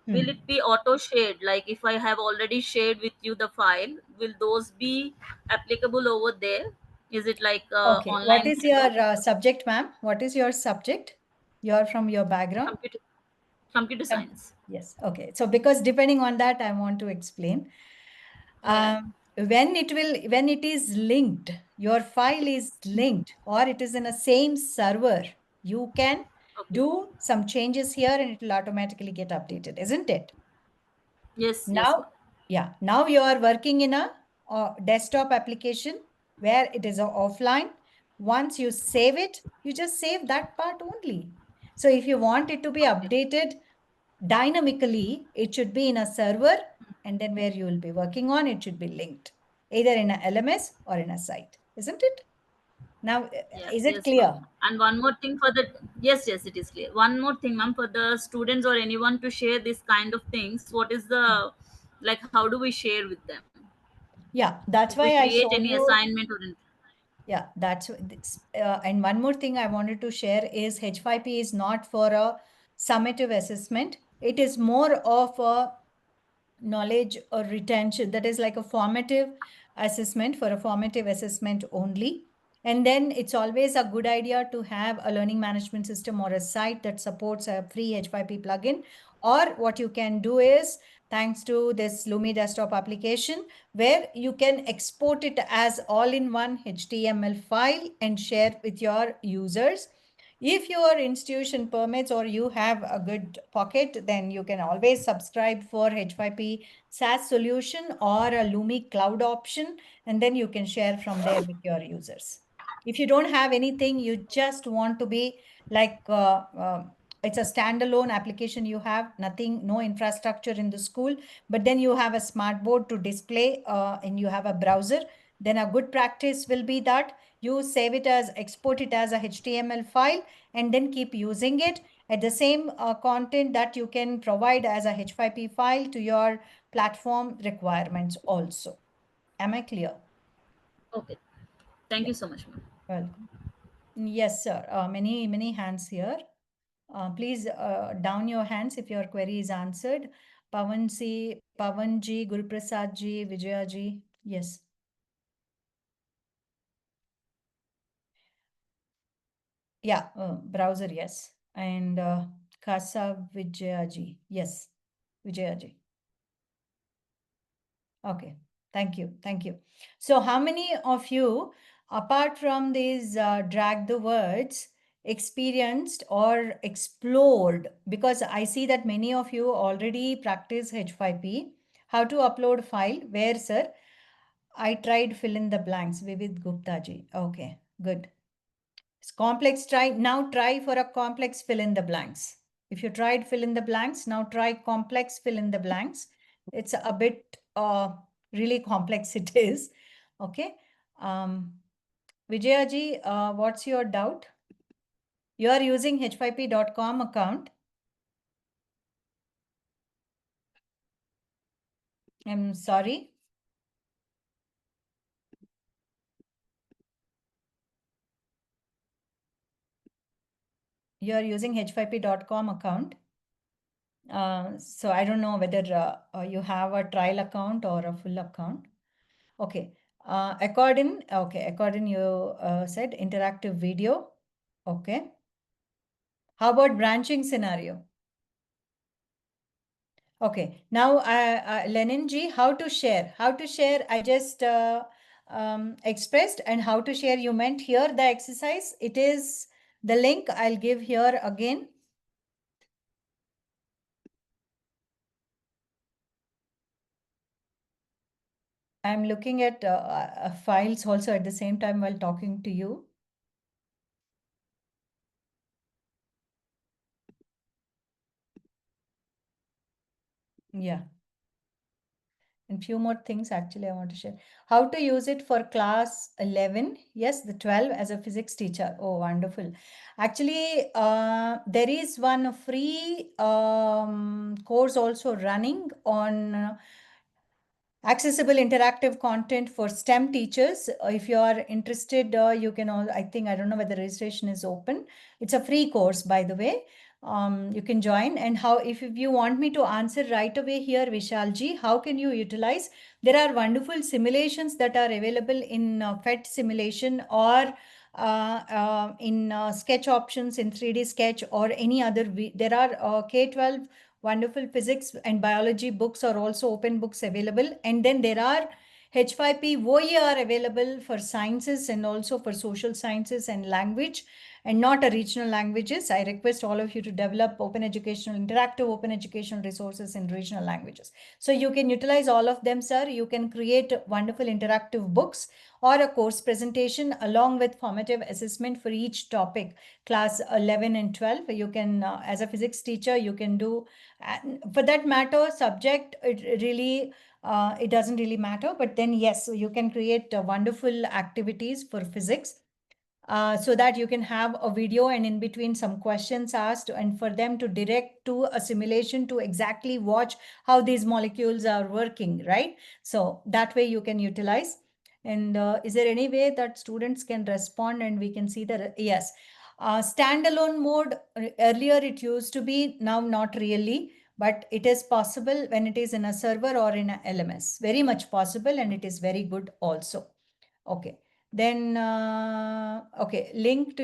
will it be auto shared? Like if I have already shared with you the file, will those be applicable over there? Is it like Okay. What online is kind of your subject, ma'am? What is your subject? You're from your background? computer science? Yes. Okay. So because depending on that, I want to explain. Yeah. When it is linked, your file is linked or it is in a same server, you can Okay. do some changes here and it will automatically get updated, isn't it? Yes. Yes, Now, ma'am. yeah, now you are working in a desktop application where it is offline. Once you save it, you just save that part only. So if you want it to be updated dynamically, it should be in a server, and then where you will be working on, it should be linked, either in a LMS or in a site, isn't it? Now, Yeah, is it yes, ma'am. clear? And one more thing for the yes, yes, it is clear. One more thing, ma'am, for the students or anyone to share this kind of things, what is the like? How do we share with them? Yeah, that's If we why I create show any you. assignment or anything. Yeah, and one more thing I wanted to share is H5P is not for a summative assessment. It is more of a knowledge or retention, that is like a formative assessment, for a formative assessment only. And then it's always a good idea to have a learning management system or a site that supports a free H5P plugin. Or what you can do is, thanks to this Lumi desktop application, where you can export it as all-in-one HTML file and share with your users. If your institution permits or you have a good pocket, then you can always subscribe for H5P SaaS solution or a Lumi cloud option, and then you can share from there with your users. If you don't have anything, you just want to be like, it's a standalone application, you have nothing, no infrastructure in the school, but then you have a smart board to display and you have a browser, then a good practice will be that you save it as, export it as a HTML file, and then keep using it at the same content that you can provide as a H5P file to your platform requirements also. Am I clear? Okay. Thank you so much, ma'am. Welcome. Yes, sir. Many hands here. Please down your hands if your query is answered. Pavan ji, Guruprasad ji, Vijaya ji. Yes. Yeah, browser, yes. And Kasa Vijaya ji. Yes, Vijaya ji. Okay. Thank you. Thank you. So how many of you, apart from these drag the words, experienced or explored? Because I see that many of you already practice H5P. How to upload file? Where, sir? I tried fill in the blanks. Vivid Gupta ji. Okay, good. It's complex. Now try for a complex fill in the blanks. If you tried fill in the blanks, now try complex fill in the blanks. It's a bit really complex it is. Okay. Vijaya ji, what's your doubt? You are using h5p.com account. I'm sorry. You are using h5p.com account. So I don't know whether you have a trial account or a full account. Okay. According you said interactive video. Okay. How about branching scenario? Okay. Now, Lenin ji, how to share? How to share? I just expressed, and how to share you meant here the exercise. It is the link I'll give here again. I'm looking at files also at the same time while talking to you. Yeah. And few more things actually I want to share. How to use it for class 11. Yes, the 12 as a physics teacher. Oh, wonderful. Actually, there is one free course also running on accessible interactive content for STEM teachers. If you are interested, you can all, I think, I don't know whether registration is open. It's a free course, by the way. You can join. And how, if you want me to answer right away here, Vishalji, how can you utilize? There are wonderful simulations that are available in PhET simulation or in sketch options in 3D sketch or any other. There are K-12 wonderful physics and biology books are also open books available. And then there are H5P OER available for sciences and also for social sciences and language and not a regional languages. I request all of you to develop interactive open educational resources in regional languages. So you can utilize all of them, sir. You can create wonderful interactive books or a course presentation along with formative assessment for each topic, class 11 and 12. You can, as a physics teacher, you can do, for that matter, subject, it really, it doesn't really matter. But then, yes, so you can create wonderful activities for physics. So that you can have a video and in between some questions asked and for them to direct to a simulation to exactly watch how these molecules are working, right? So that way you can utilize. And is there any way that students can respond and we can see that? Yes. Standalone mode, earlier it used to be, now not really, but it is possible when it is in a server or in a LMS. Very much possible, and it is very good also. Okay. Then, okay, link to